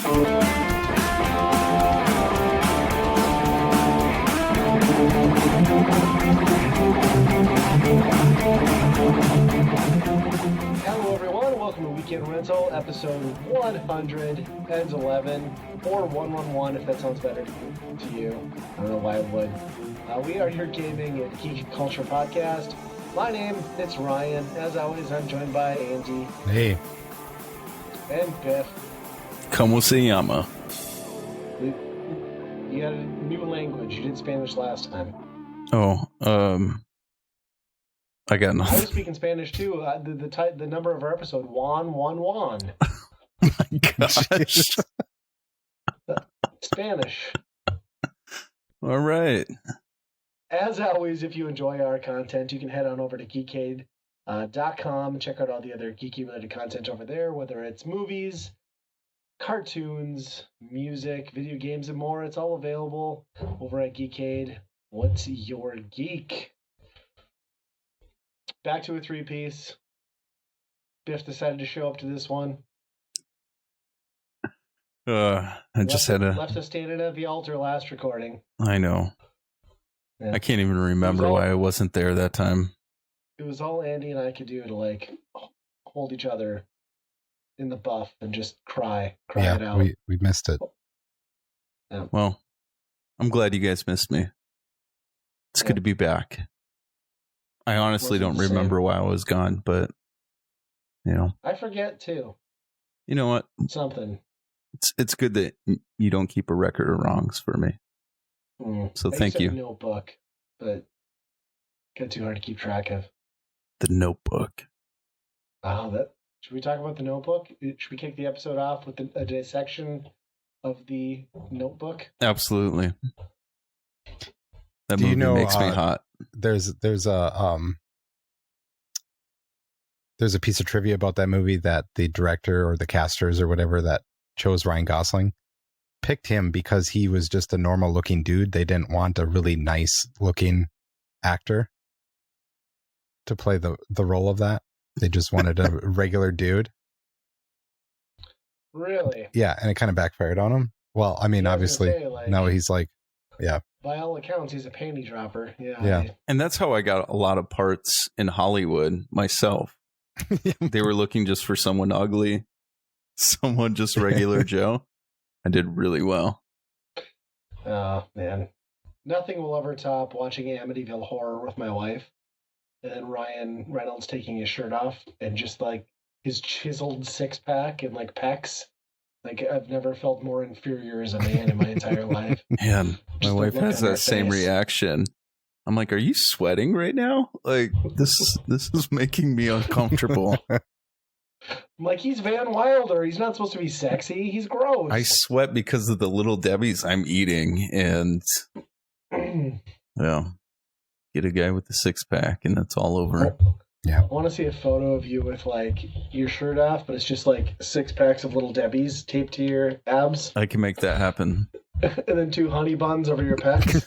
Hello everyone, welcome to Weekend Rental, episode 111, or 111 if that sounds better to you. I don't know why it would. We are your gaming and geek culture podcast. My name is Ryan. As always, I'm joined by Andy. Hey. And Biff. Como se llama? You had a new language. You did Spanish last time. Oh, I got I was nothing. speaking Spanish too. The number of our episode, Juan. Oh my gosh. Spanish. All right. As always, if you enjoy our content, you can head on over to geekade.com and check out all the other geeky-related content over there, whether it's movies, cartoons, music, video games, and more. It's all available over at Geekade. What's your geek? Back to a three-piece. Biff decided to show up to this one. I just had a... Left us standing at the altar last recording. I know. Yeah. I can't even remember why I wasn't there that time. It was all Andy and I could do to, hold each other in the buff and just cry it out. We missed it. Yeah. Well, I'm glad you guys missed me. It's good to be back. I honestly don't remember why I was gone, but, I forget, too. You know what? Something. It's good that you don't keep a record of wrongs for me. So thank you. Notebook, but got too hard to keep track of. The Notebook. Should we talk about the Notebook? Should we kick the episode off with a dissection of the Notebook? Absolutely. That movie makes me hot. There's a piece of trivia about that movie that the director or the casters or whatever that chose Ryan Gosling picked him because he was just a normal looking dude. They didn't want a really nice looking actor to play the role of that. They just wanted a regular dude. Really? Yeah, and it kind of backfired on him. Well, I mean, obviously, now he's yeah. By all accounts, he's a panty dropper. Yeah. And that's how I got a lot of parts in Hollywood myself. They were looking just for someone ugly, someone just regular Joe. I did really well. Oh, man. Nothing will ever top watching Amityville Horror with my wife. And then Ryan Reynolds taking his shirt off and just his chiseled six-pack and pecs. I've never felt more inferior as a man in my entire life. Man, my wife has that same reaction. I'm like, are you sweating right now? This is making me uncomfortable. I'm like, he's Van Wilder. He's not supposed to be sexy. He's gross. I sweat because of the Little Debbies I'm eating. And, get a guy with the six-pack and it's all over. Yeah. I want to see a photo of you with your shirt off, but it's just 6 packs of Little Debbies taped to your abs. I can make that happen. And then 2 honey buns over your pecs.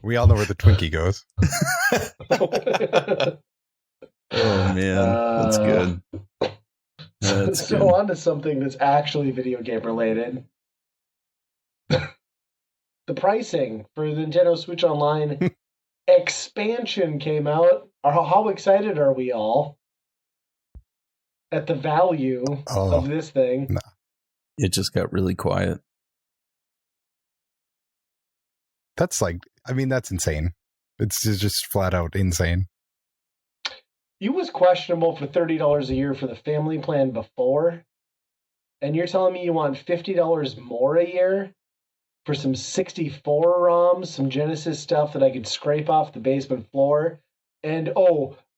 We all know where the Twinkie goes. Oh man, that's good. That's so good. on to something that's actually video game related. The pricing for the Nintendo Switch Online expansion came out. How excited are we all at the value of this thing? No. It just got really quiet. That's that's insane. It's just flat out insane. It was questionable for $30 a year for the family plan before, and you're telling me you want $50 more a year for some 64 ROMs, some Genesis stuff that I could scrape off the basement floor, and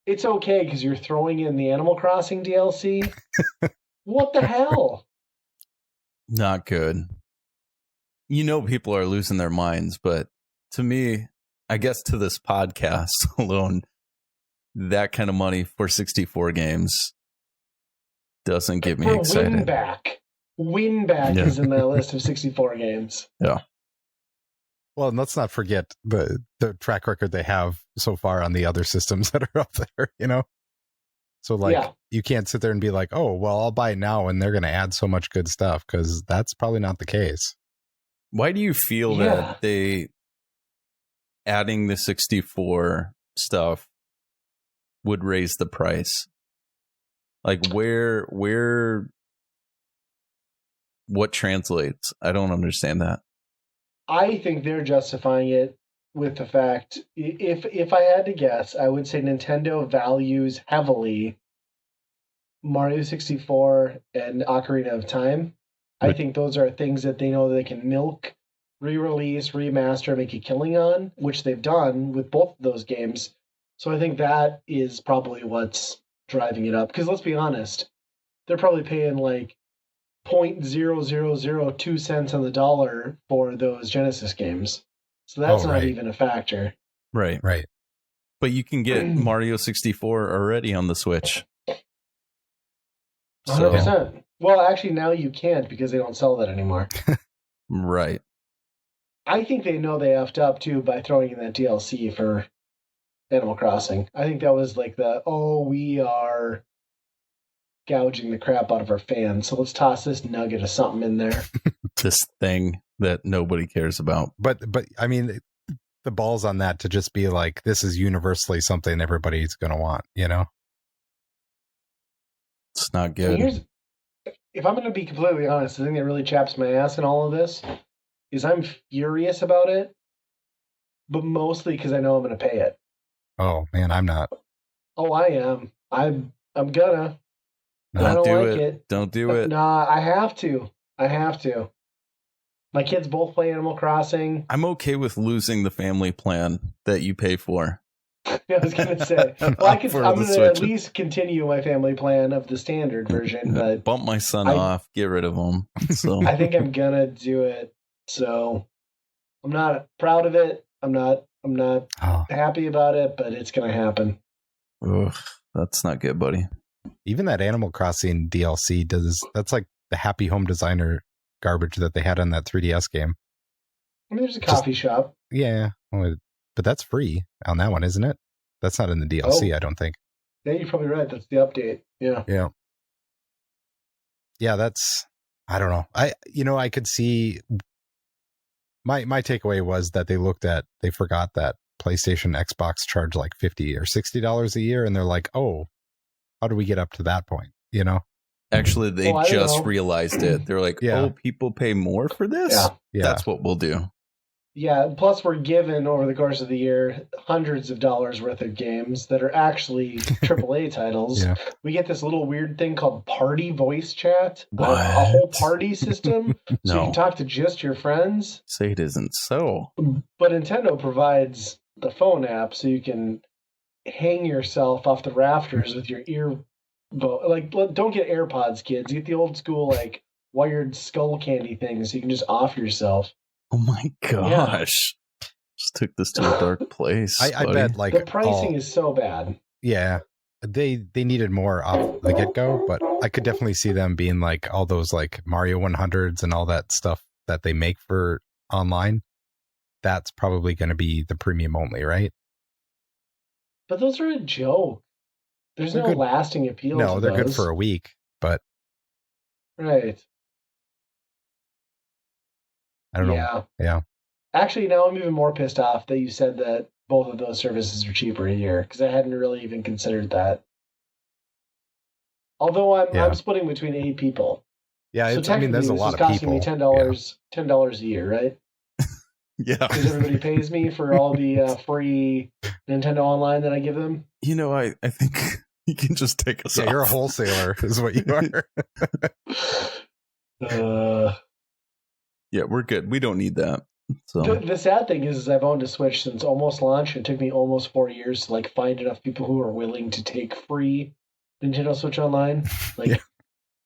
it's okay because you're throwing in the Animal Crossing DLC? What the hell? Not good. People are losing their minds, but to me, I guess to this podcast alone, that kind of money for 64 games doesn't get me excited. Winback is in that list of 64 games. Yeah. Well, and let's not forget the track record they have so far on the other systems that are up there, So like you can't sit there and be like, oh, well, I'll buy it now and they're going to add so much good stuff, because that's probably not the case. Why do you feel that they adding the 64 stuff would raise the price? Like what translates? I don't understand that. I think they're justifying it with the fact, if I had to guess, I would say Nintendo values heavily Mario 64 and Ocarina of Time. I think those are things that they know they can milk, re-release, remaster, make a killing on, which they've done with both of those games. So I think that is probably what's driving it up. Because let's be honest, they're probably paying like 0.0002 cents on the dollar for those Genesis games. So that's not even a factor. Right. But you can get Mario 64 already on the Switch. 100%. Well, actually, now you can't because they don't sell that anymore. Right. I think they know they effed up, too, by throwing in that DLC for Animal Crossing. I think that was like we are gouging the crap out of our fans, so let's toss this nugget of something in there. This thing that nobody cares about. But I mean, the balls on that to just be like, this is universally something everybody's going to want, you know? It's not good. If I'm going to be completely honest, the thing that really chaps my ass in all of this is I'm furious about it, but mostly because I know I'm going to pay it. Oh, man, I'm not. Oh, I am. I'm gonna. Don't do it. Don't do it. Nah, I have to. My kids both play Animal Crossing. I'm okay with losing the family plan that you pay for. I was going to say, I'm going to at least continue my family plan of the standard version. But bump my son off, get rid of him. So I think I'm going to do it. So I'm not proud of it. I'm not happy about it, but it's going to happen. Ugh, that's not good, buddy. Even that Animal Crossing DLC that's like the Happy Home Designer garbage that they had on that 3DS game. I mean, there's a coffee shop. Yeah, but that's free on that one, isn't it? That's not in the DLC, I don't think. Yeah, you're probably right. That's the update. Yeah. Yeah, that's, I don't know. I could see, my takeaway was that they forgot that PlayStation, Xbox charge like $50 or $60 a year, and they're like, oh, how do we get up to that point? You know? Actually, they just realized it. They're like, oh, people pay more for this? Yeah. That's what we'll do. Yeah, plus we're given over the course of the year hundreds of dollars worth of games that are actually AAA titles. Yeah. We get this little weird thing called party voice chat, a whole party system, so you can talk to just your friends. Say it isn't so. But Nintendo provides the phone app so you can hang yourself off the rafters with your ear. Like, don't get AirPods, kids. Get the old school like wired skull candy things so you can just off yourself. Oh my gosh. Yeah. Just took this to a dark place. I bet like the pricing is so bad. Yeah. They needed more off the get-go, but I could definitely see them being like all those like Mario 100s and all that stuff that they make for online. That's probably going to be the premium only, right? But those are a joke. There's no lasting appeal to those. No, they're good for a week, but... Right. I don't know. Yeah. Actually, now I'm even more pissed off that you said that both of those services are cheaper a year, because I hadn't really even considered that. Although I'm splitting between 8 people. Yeah, so technically, there's a lot of costing people. Me $10 a year, right? Yeah. Because everybody pays me for all the free Nintendo Online that I give them. You know, I think you can just take us off. You're a wholesaler, is what you are. Yeah, we're good. We don't need that. So the sad thing is I've owned a Switch since almost launch. It took me almost 4 years to like find enough people who are willing to take free Nintendo Switch Online. Like,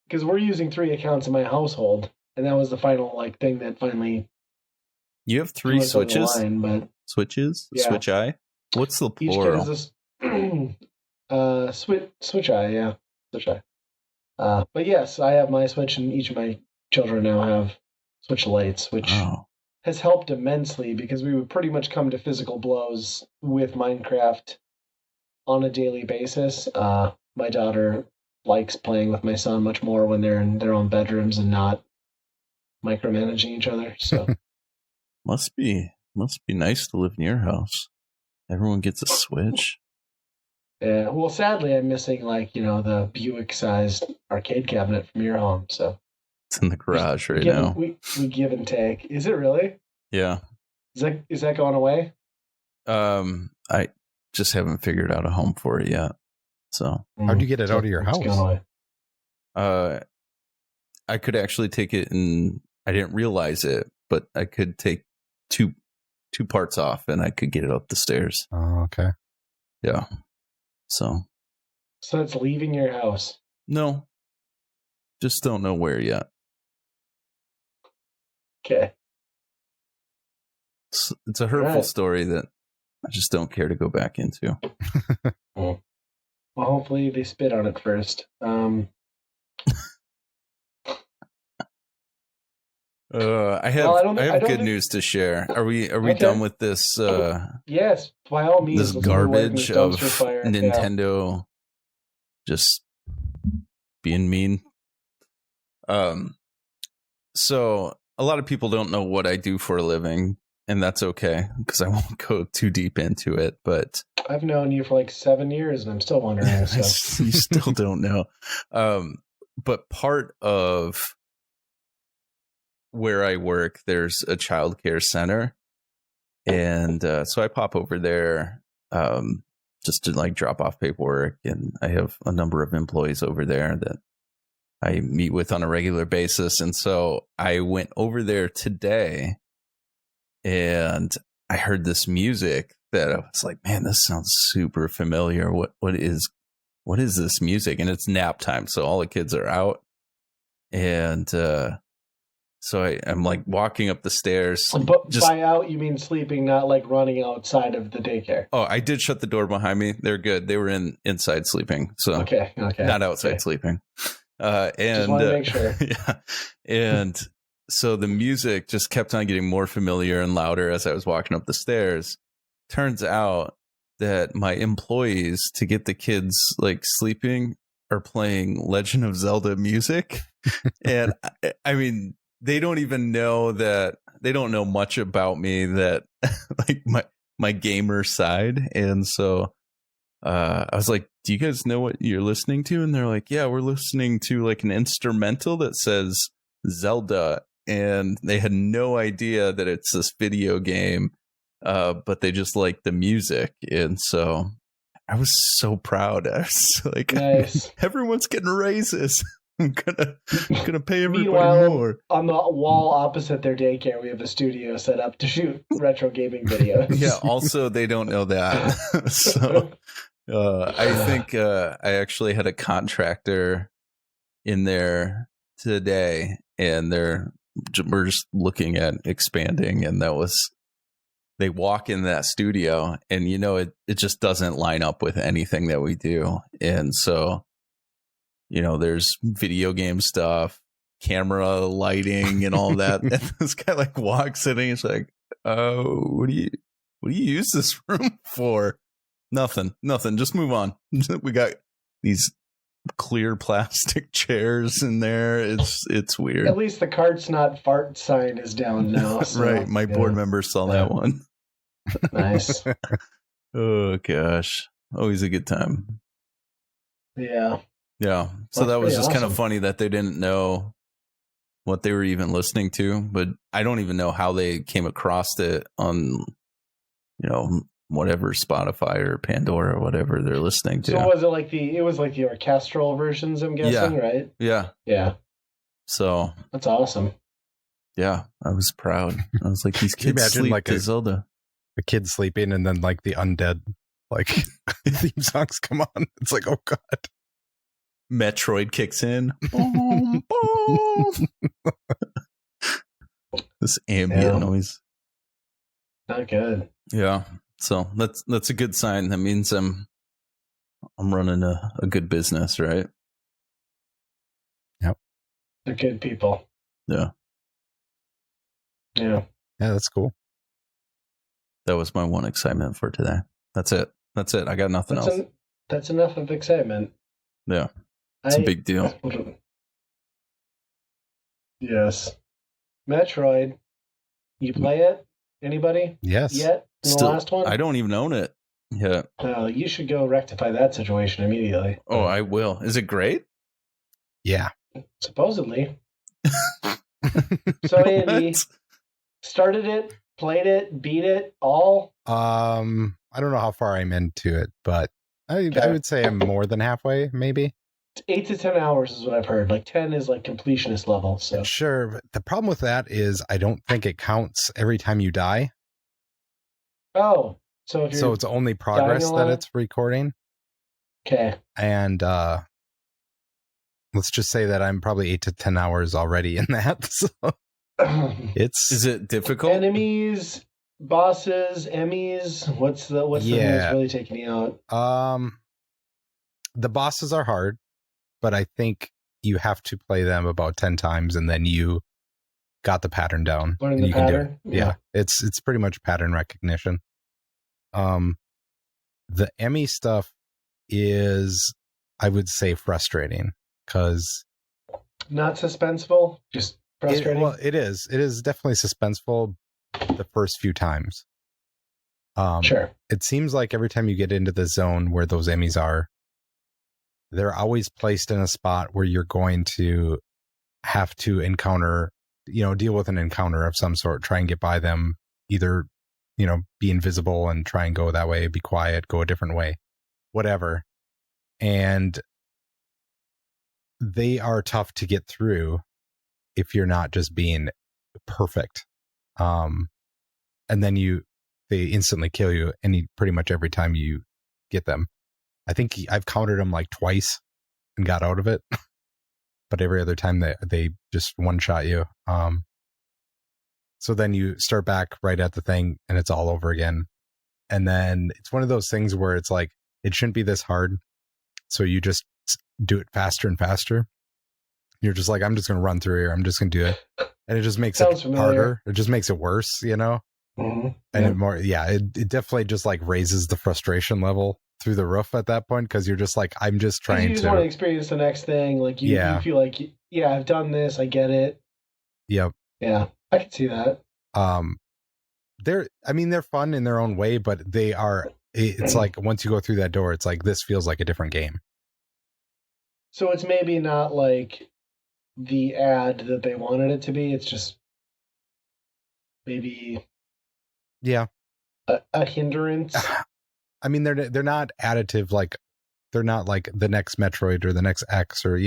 because we're using 3 accounts in my household, and that was the final like thing that finally. You have 3 Switches? But Switches? Yeah. Switch Eye? What's the plural? Each kid is Switch Eye, yeah. Switch Eye. But yes, I have my Switch, and each of my children now have Switch Lites, which has helped immensely because we would pretty much come to physical blows with Minecraft on a daily basis. my daughter likes playing with my son much more when they're in their own bedrooms and not micromanaging each other. So must be nice to live in your house. Everyone gets a Switch. yeah, well, sadly, I'm missing the Buick-sized arcade cabinet from your home. So it's in the garage right give, now. We give and take. Is it really? Yeah. Is that going away? I just haven't figured out a home for it yet. So how'd you get it out of your house? I could actually take it, and I didn't realize it, but I could take two parts off, and I could get it up the stairs. Oh, okay. Yeah. So it's leaving your house. No, just don't know where yet. Okay. It's a hurtful story that I just don't care to go back into. Well, hopefully they spit on it first. I have good news to share. Are we done with this? Yes, by all means. This garbage of Nintendo just being mean. So a lot of people don't know what I do for a living, and that's okay because I won't go too deep into it. But I've known you for like 7 years, and I'm still wondering. So. You still don't know. But part of where I work, there's a childcare center, and so I pop over there just to like drop off paperwork, and I have a number of employees over there that I meet with on a regular basis. And so I went over there today, and I heard this music that I was like, man, this sounds super familiar. What is this music? And it's nap time, so all the kids are out, and so I'm like walking up the stairs. But by out, you mean sleeping, not like running outside of the daycare. Oh, I did shut the door behind me. They're good. They were inside sleeping. So okay. Not outside sleeping. And just want to make sure. Yeah. And so the music just kept on getting more familiar and louder as I was walking up the stairs. Turns out that my employees, to get the kids like sleeping, are playing Legend of Zelda music. And I mean, they don't even know that. They don't know much about me, that like my gamer side. And so I was like, do you guys know what you're listening to? And they're like, yeah, we're listening to like an instrumental that says Zelda. And they had no idea that it's this video game, but they just like the music. And so I was so proud. I was like, nice. Everyone's getting raises. I'm gonna pay everybody more. On the wall opposite their daycare, we have a studio set up to shoot retro gaming videos. Yeah. Also, they don't know that. So I think I actually had a contractor in there today, and we're just looking at expanding, and they walk in that studio, and it just doesn't line up with anything that we do. And so there's video game stuff, camera lighting, and all that. And this guy like walks in, and he's like, what do you use this room for? Nothing. Just move on. We got these clear plastic chairs in there. It's weird. At least the cart's not fart sign is down now. So, right. My board member saw that one. Nice. Oh gosh. Always a good time. Yeah. Yeah. So that was just kind of funny that they didn't know what they were even listening to, but I don't even know how they came across it on, whatever Spotify or Pandora or whatever they're listening to. So was it like the orchestral versions, I'm guessing, right? Yeah. Yeah. So that's awesome. Yeah. I was proud. I was like, these kids sleep like to Zelda. A kid sleeping, and then like the undead like theme songs come on. It's like, oh God. Metroid kicks in. Boom, boom. This ambient noise. Not good. Yeah. So that's a good sign. That means I'm running a good business, right? Yep. They're good people. Yeah. Yeah. Yeah, that's cool. That was my one excitement for today. That's it. I got nothing else. That's enough of excitement. Yeah. It's a big deal. Yes. Metroid. You play it? Anybody? Yes. Yet? In the last one? I don't even own it. Yeah. You should go rectify that situation immediately. Oh, I will. Is it great? Yeah. Supposedly. So, Andy, started it, played it, beat it, all? I don't know how far I'm into it, but I would say I'm more than halfway, maybe. 8 to 10 hours is what I've heard. Like 10 is like completionist level. So sure, but the problem with that is I don't think it counts every time you die. Oh, so if it's only progress that it's recording. Okay. And let's just say that I'm probably 8 to 10 hours already in that. So is it difficult? Enemies, bosses, Emmys. What's the thing that's really taking you out? The bosses are hard, but I think you have to play them about 10 times and then you got the pattern down. Learn the pattern? Yeah. It's pretty much pattern recognition. The Emmy stuff is, I would say, frustrating because not suspenseful, just frustrating. It is. It is definitely suspenseful the first few times. Sure. It seems like every time you get into the zone where those Emmys are, they're always placed in a spot where you're going to have to encounter, deal with an encounter of some sort, try and get by them, either, be invisible and try and go that way, be quiet, go a different way, whatever. And they are tough to get through if you're not just being perfect. And then they instantly kill you pretty much every time you get them. I think I've countered them like twice and got out of it, but every other time they just one-shot you. So then you start back right at the thing and it's all over again. And then it's one of those things where it's like, it shouldn't be this hard. So you just do it faster and faster. You're just like, I'm just going to run through here. I'm just going to do it. And it just makes it harder. It just makes it worse, Mm-hmm. And it definitely just like raises the frustration level through the roof at that point, because you're just like, I'm just trying you just want to experience the next thing. Like you feel like, I've done this, I get it. Yep. Yeah, I can see that. They're fun in their own way, but it's like once you go through that door, it's like, this feels like a different game. So it's maybe not like the ad that they wanted it to be. It's just maybe a hindrance. I mean, they're not additive, like they're not like the next Metroid or the next X, or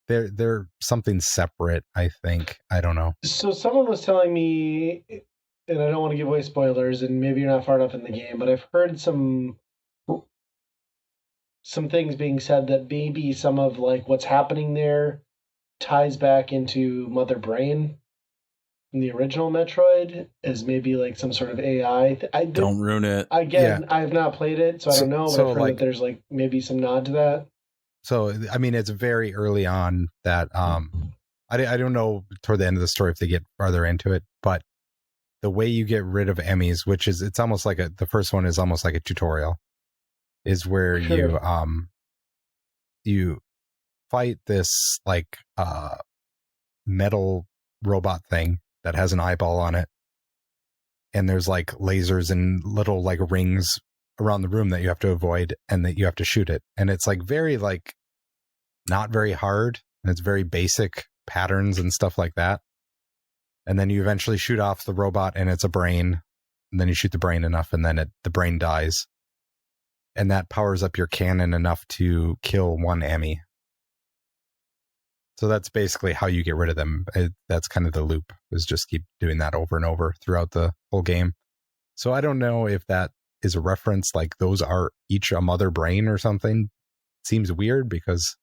they're something separate, I think. I don't know. So someone was telling me, and I don't want to give away spoilers, and maybe you're not far enough in the game, but I've heard some things being said that maybe some of like what's happening there ties back into Mother Brain in the original Metroid as maybe like some sort of AI. Don't ruin it. Again, I have not played it, so I don't know, but I've heard that there's like maybe some nod to that. So, I mean, it's very early on that, I don't know toward the end of the story if they get farther into it, but the way you get rid of Emmys, which is, it's almost like the first one is almost like a tutorial, is where you fight this like metal robot thing that has an eyeball on it, and there's like lasers and little like rings around the room that you have to avoid, and that you have to shoot it, and it's like very like not very hard, and it's very basic patterns and stuff like that. And then you eventually shoot off the robot and it's a brain, and then you shoot the brain enough and then the brain dies, and that powers up your cannon enough to kill one Emmy. So that's basically how you get rid of them. That's kind of the loop, is just keep doing that over and over throughout the whole game. So I don't know if that is a reference, like those are each a mother brain or something. It seems weird because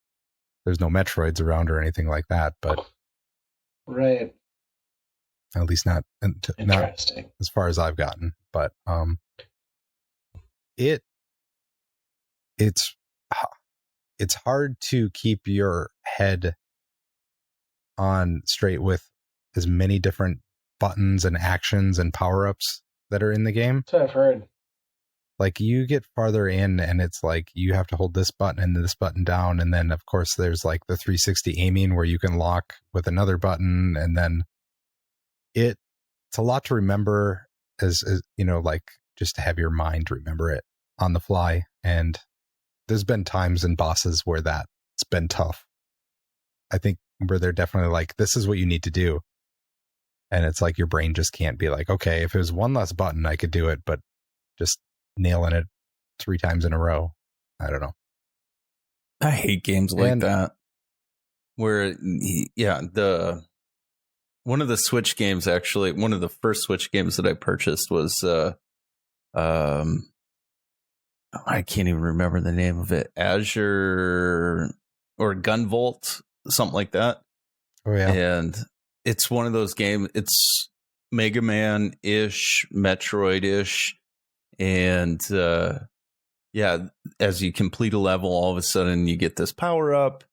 there's no Metroids around or anything like that, but right. At least not as far as I've gotten. But it's hard to keep your head on straight with as many different buttons and actions and power-ups that are in the game. That's what I've heard. like you get farther in and it's like you have to hold this button and this button down. And then of course there's like the 360 aiming where you can lock with another button. And then it's a lot to remember as like just to have your mind remember it on the fly. And there's been times in bosses where that's been tough. I think where they're definitely like, this is what you need to do. And it's like your brain just can't be like, okay, if it was one less button, I could do it, but just nailing it 3 times in a row. I don't know. I hate games like that. Where, one of the Switch games, actually, one of the first Switch games that I purchased was, I can't even remember the name of it. Azure or Gunvolt, something like that. Oh, yeah. And it's one of those games. It's Mega Man-ish, Metroid-ish. And as you complete a level, all of a sudden you get this power up,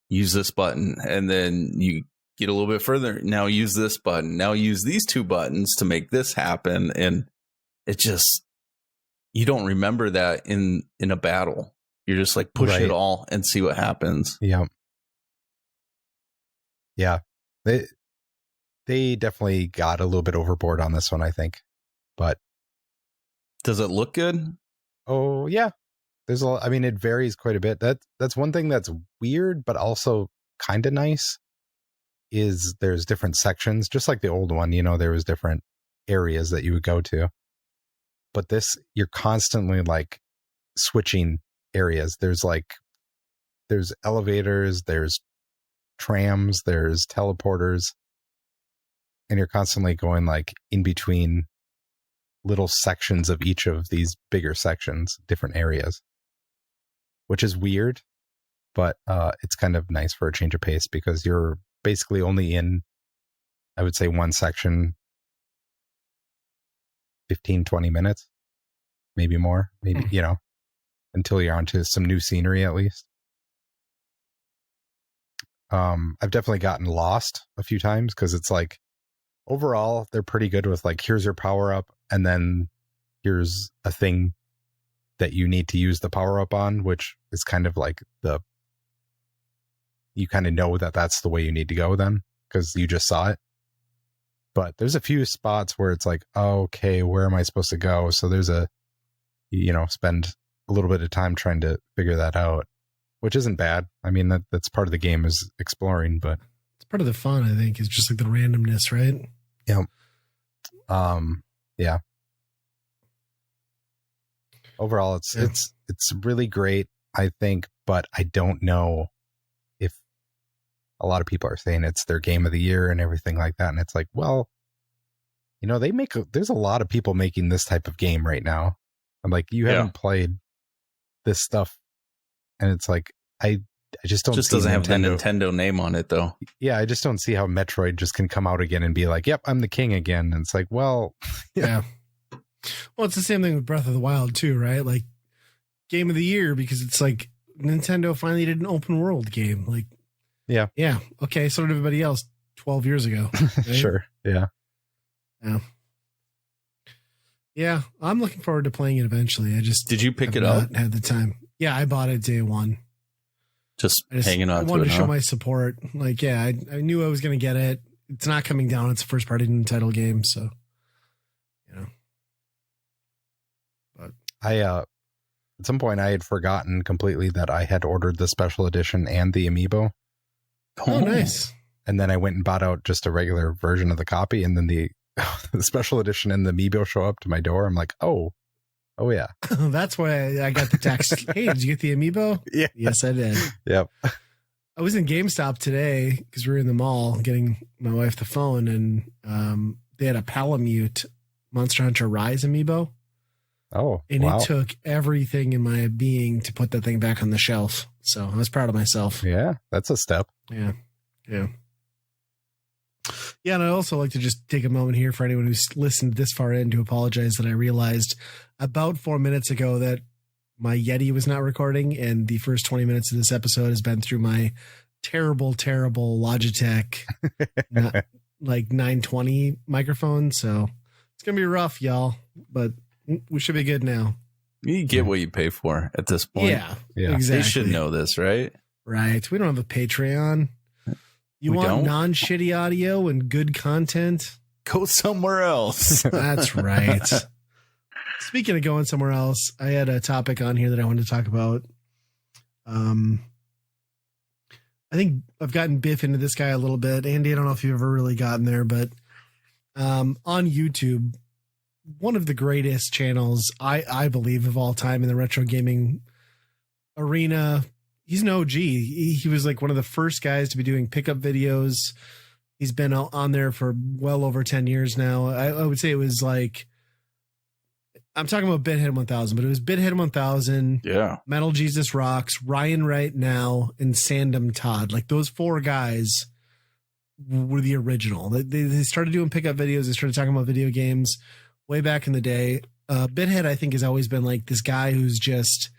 use this button, and then you get a little bit further. Now use this button. Now use these 2 buttons to make this happen. And it just, you don't remember that in a battle. You're just like, push it all and see what happens. Yeah. Yeah. They definitely got a little bit overboard on this one, I think. But does it look good? Oh, yeah. There's it varies quite a bit. That's one thing that's weird, but also kind of nice is there's different sections, just like the old one, there was different areas that you would go to. But this, you're constantly like switching areas. There's elevators, there's trams, there's teleporters, and you're constantly going like in between little sections of each of these bigger sections, different areas, which is weird, but it's kind of nice for a change of pace because you're basically only in, I would say, one section 15, 20 minutes, maybe more, until you're onto some new scenery at least. I've definitely gotten lost a few times because it's like, overall, they're pretty good with like, here's your power up, and then here's a thing that you need to use the power up on, which is kind of like you kind of know that that's the way you need to go then because you just saw it. But there's a few spots where it's like, oh, okay, where am I supposed to go? So there's spend a little bit of time trying to figure that out, which isn't bad. I mean, that's part of the game is exploring, but it's part of the fun, I think, is just like the randomness, right? Yeah. Yeah. Overall, it's really great, I think, but I don't know if a lot of people are saying it's their game of the year and everything like that. And it's like, well, there's a lot of people making this type of game right now. I'm like, you haven't played this stuff. And it's like, I just don't see doesn't have the Nintendo name on it, though. Yeah, I just don't see how Metroid just can come out again and be like, yep, I'm the king again. And it's like, well, yeah. Well, it's the same thing with Breath of the Wild, too, right? Like, game of the year, because it's like Nintendo finally did an open world game. Like, yeah. Okay, so did everybody else 12 years ago. Right? Sure. Yeah. Yeah, I'm looking forward to playing it eventually. Did you pick it up? Had the time. Yeah, I bought it day one. Just hanging on. I wanted to show my support. Like, yeah, I knew I was going to get it. It's not coming down. It's a first party Nintendo game, so But at some point I had forgotten completely that I had ordered the special edition and the amiibo. Oh, nice. And then I went and bought out just a regular version of the copy, and then the special edition and the amiibo show up to my door. I'm like, oh yeah. That's why I got the text. Hey, did you get the amiibo? Yeah. Yes, I did. Yep. I was in GameStop today because we were in the mall getting my wife the phone, and they had a Palamute Monster Hunter Rise amiibo. Oh, and it took everything in my being to put that thing back on the shelf. So I was proud of myself. Yeah, that's a step. Yeah. Yeah, and I'd also like to just take a moment here for anyone who's listened this far in to apologize that I realized about 4 minutes ago that my Yeti was not recording, and the first 20 minutes of this episode has been through my terrible Logitech like 920 microphone. So it's going to be rough, y'all, but we should be good now. You get what you pay for at this point. Yeah, Yeah. exactly. They should know this, right? Right. We don't have a Patreon. You We want don't? non-shitty audio and good content? Go somewhere else. That's right. Speaking of going somewhere else, I had a topic on here that I wanted to talk about. I think I've gotten Biff into this guy a little bit. Andy, I don't know if you've ever really gotten there, but on YouTube, one of the greatest channels, I believe, of all time in the retro gaming arena. He's an OG. He was like one of the first guys to be doing pickup videos. He's been on there for well over 10 years now. I would say it was like, I'm talking about Bithead 1000, but it was Bithead 1000, Yeah. Metal Jesus Rocks, Ryan Right Now, and Sandom Todd. Like those four guys were the original. They started doing pickup videos. They started talking about video games way back in the day. Bithead, I think, has always been like this guy who's just,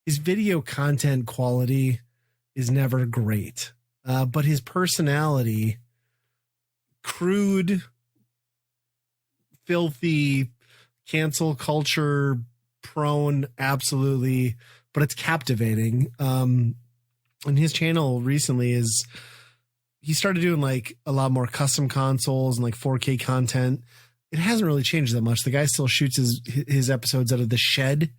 his video content quality is never great. But his personality, crude, filthy, cancel culture prone, absolutely, but it's captivating. And his channel recently is, he started doing like a lot more custom consoles and like 4K content. It hasn't really changed that much. The guy still shoots his episodes out of the shed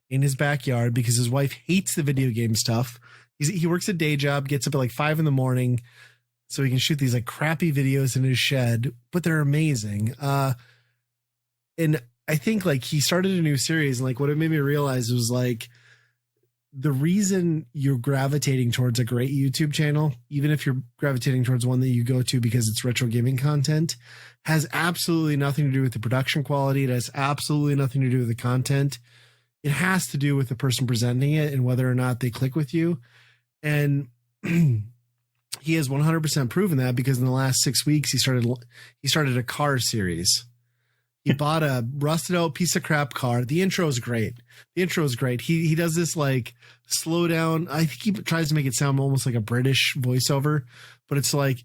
in his backyard because his wife hates the video game stuff. He works a day job, gets up at like 5 a.m, so he can shoot these like crappy videos in his shed, but they're amazing. And I think like he started a new series, and like what it made me realize was like the reason you're gravitating towards a great YouTube channel, even if you're gravitating towards one that you go to because it's retro gaming content, has absolutely nothing to do with the production quality. It has absolutely nothing to do with the content. It has to do with the person presenting it and whether or not they click with you. And he has 100% proven that because in the last 6 weeks, he started a car series. He bought a rusted out piece of crap car. The intro is great. He does this like slow down. I think he tries to make it sound almost like a British voiceover, but it's like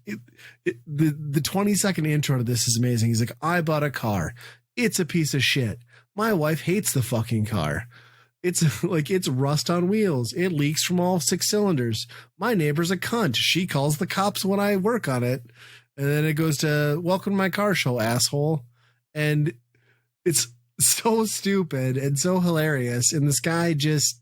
the 20-second intro to this is amazing. He's like, I bought a car. It's a piece of shit. My wife hates the fucking car. It's like, it's rust on wheels. It leaks from all 6 cylinders. My neighbor's a cunt. She calls the cops when I work on it. And then it goes to welcome to my car show, asshole. And it's so stupid and so hilarious. And this guy just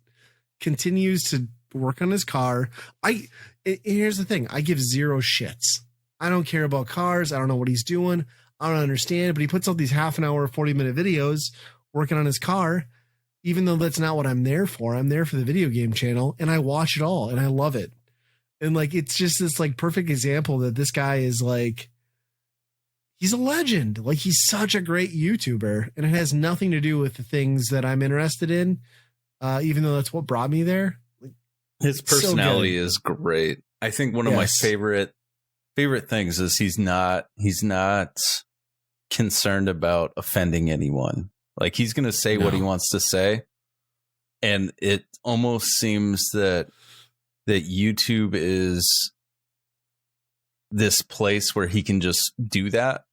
continues to work on his car. And here's the thing. I give zero shits. I don't care about cars. I don't know what he's doing. I don't understand, but he puts out these half an hour, 40-minute videos working on his car, even though that's not what I'm there for. I'm there for the video game channel, and I watch it all and I love it. And like, it's just this like perfect example that this guy is like, he's a legend. Like, he's such a great YouTuber, and it has nothing to do with the things that I'm interested in. Even though that's what brought me there. Like, his personality is great. I think one of my favorite things is he's not concerned about offending anyone. Like, he's going to say what he wants to say. And it almost seems that YouTube is this place where he can just do that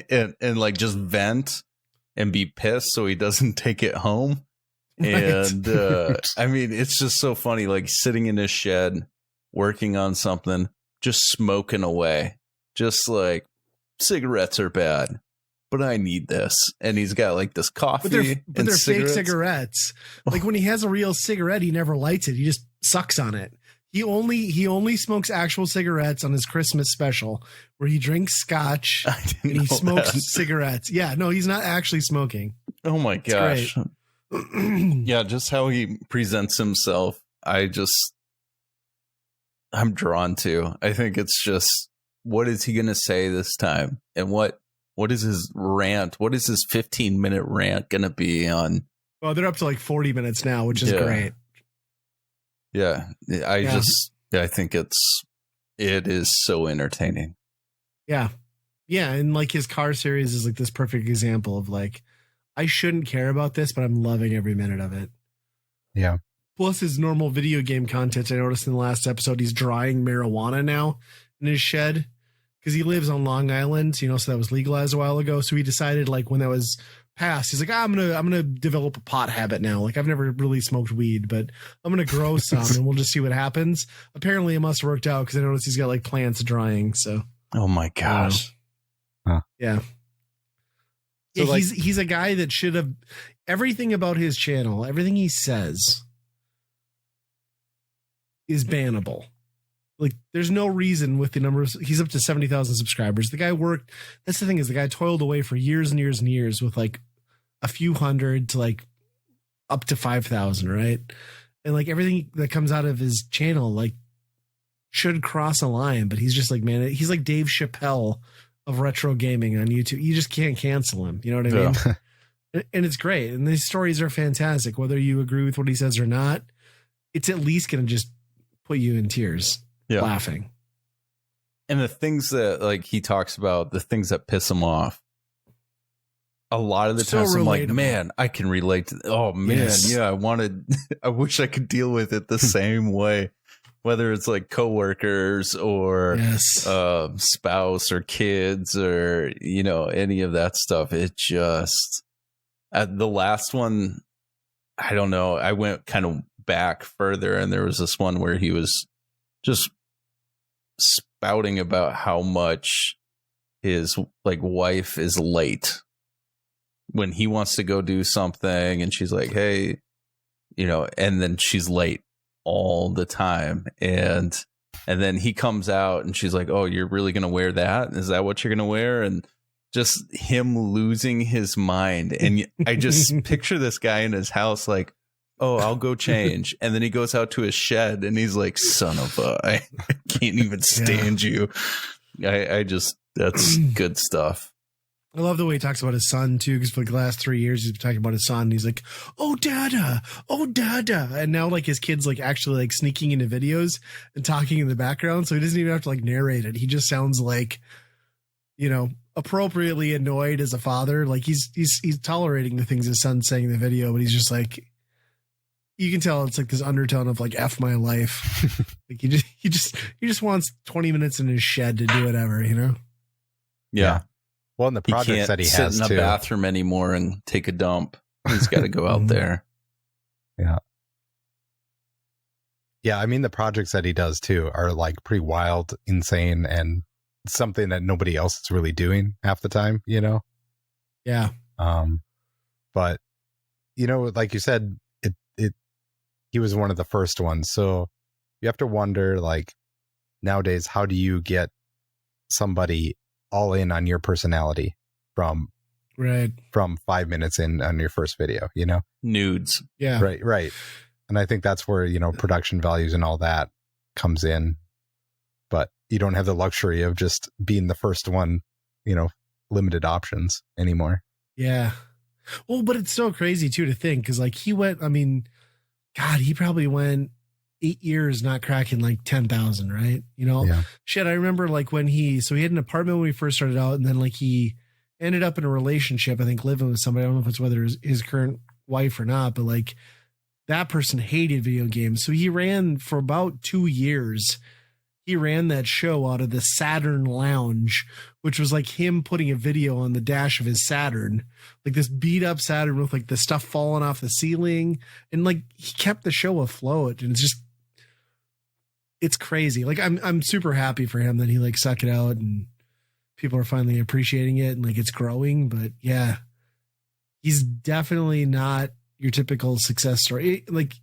and like just vent and be pissed so he doesn't take it home. Right. And I mean, it's just so funny, like sitting in his shed, working on something, just smoking away, just like, cigarettes are bad, but I need this. And he's got like this coffee, but they're fake cigarettes. Like, when he has a real cigarette, he never lights it. He just sucks on it. He only smokes actual cigarettes on his Christmas special, where he drinks scotch and he smokes cigarettes. Yeah, no, he's not actually smoking. Oh my gosh. Yeah, just how he presents himself, I'm drawn to. I think it's just, what is he going to say this time? And what is his rant? What is his 15-minute rant going to be on? Well, they're up to like 40 minutes now, which is great. Yeah, I think it is so entertaining. Yeah. Yeah, and like his car series is like this perfect example of like, I shouldn't care about this, but I'm loving every minute of it. Yeah. Plus his normal video game content. I noticed in the last episode, he's drying marijuana now in his shed because he lives on Long Island, so that was legalized a while ago. So he decided, like, when that was pass. He's like, I'm gonna develop a pot habit now. Like, I've never really smoked weed, but I'm gonna grow some and we'll just see what happens. Apparently it must have worked out because I noticed he's got like plants drying. So Oh my gosh. Yeah. So, Yeah, like- he's a guy that should have everything about his channel, everything he says is bannable. Like, there's no reason with the number of, he's up to 70,000 subscribers. The guy worked, that's the thing, is the guy toiled away for years and years and years with like a few hundred to like up to 5,000, right? And like everything that comes out of his channel, like, should cross a line, but he's just like, man, he's like Dave Chappelle of retro gaming on YouTube. You just can't cancel him. You know what I mean? And it's great. And these stories are fantastic. Whether you agree with what he says or not, it's at least going to just put you in tears laughing. And the things that like he talks about, the things that piss him off, a lot of the So times I'm like, relatable. man, I can relate to. Oh man, Yes. yeah, I wish I could deal with it the same way. Whether it's like coworkers or Yes. spouse or kids or any of that stuff. It just the last one, I don't know. I went kind of back further, and there was this one where he was just spouting about how much his like wife is late when he wants to go do something, and she's like, hey, and then she's late all the time, and then he comes out and she's like, oh, you're really gonna wear that? Is that what you're gonna wear? And just him losing his mind. And I just picture this guy in his house like, oh, I'll go change. And then he goes out to his shed and he's like, son of a, I can't even stand you. I just, that's good stuff. I love the way he talks about his son too, because for the last 3 years he's been talking about his son. And he's like, oh dada, and now like his kid's like actually like sneaking into videos and talking in the background, so he doesn't even have to like narrate it. He just sounds like, appropriately annoyed as a father. Like he's tolerating the things his son's saying in the video, but he's just like, you can tell it's like this undertone of like F my life. Like he just wants 20 minutes in his shed to do whatever, Yeah. Well, and the He projects can't that he sit has in a too. bathroom anymore and take a dump. He's got to go out there. Yeah, I mean, the projects that he does too are like pretty wild, insane, and something that nobody else is really doing half the time, Yeah. But like you said, he was one of the first ones. So you have to wonder, like, nowadays, how do you get somebody all in on your personality from 5 minutes in on your first video, Nudes. Yeah. Right. And I think that's where, production values and all that comes in. But you don't have the luxury of just being the first one, limited options anymore. Yeah. Well, but it's so crazy too to think, because like he went, I mean, God, he probably went 8 years not cracking like 10,000, right? Yeah. Shit, I remember like when he had an apartment when we first started out, and then like he ended up in a relationship, I think living with somebody. I don't know if it's whether it's his current wife or not, but like that person hated video games. So he ran for about 2 years. He ran that show out of the Saturn Lounge, which was like him putting a video on the dash of his Saturn, like this beat up Saturn with like the stuff falling off the ceiling. And like he kept the show afloat, and it's crazy. Like I'm super happy for him that he like stuck it out and people are finally appreciating it and like it's growing. But yeah, he's definitely not your typical success story. Like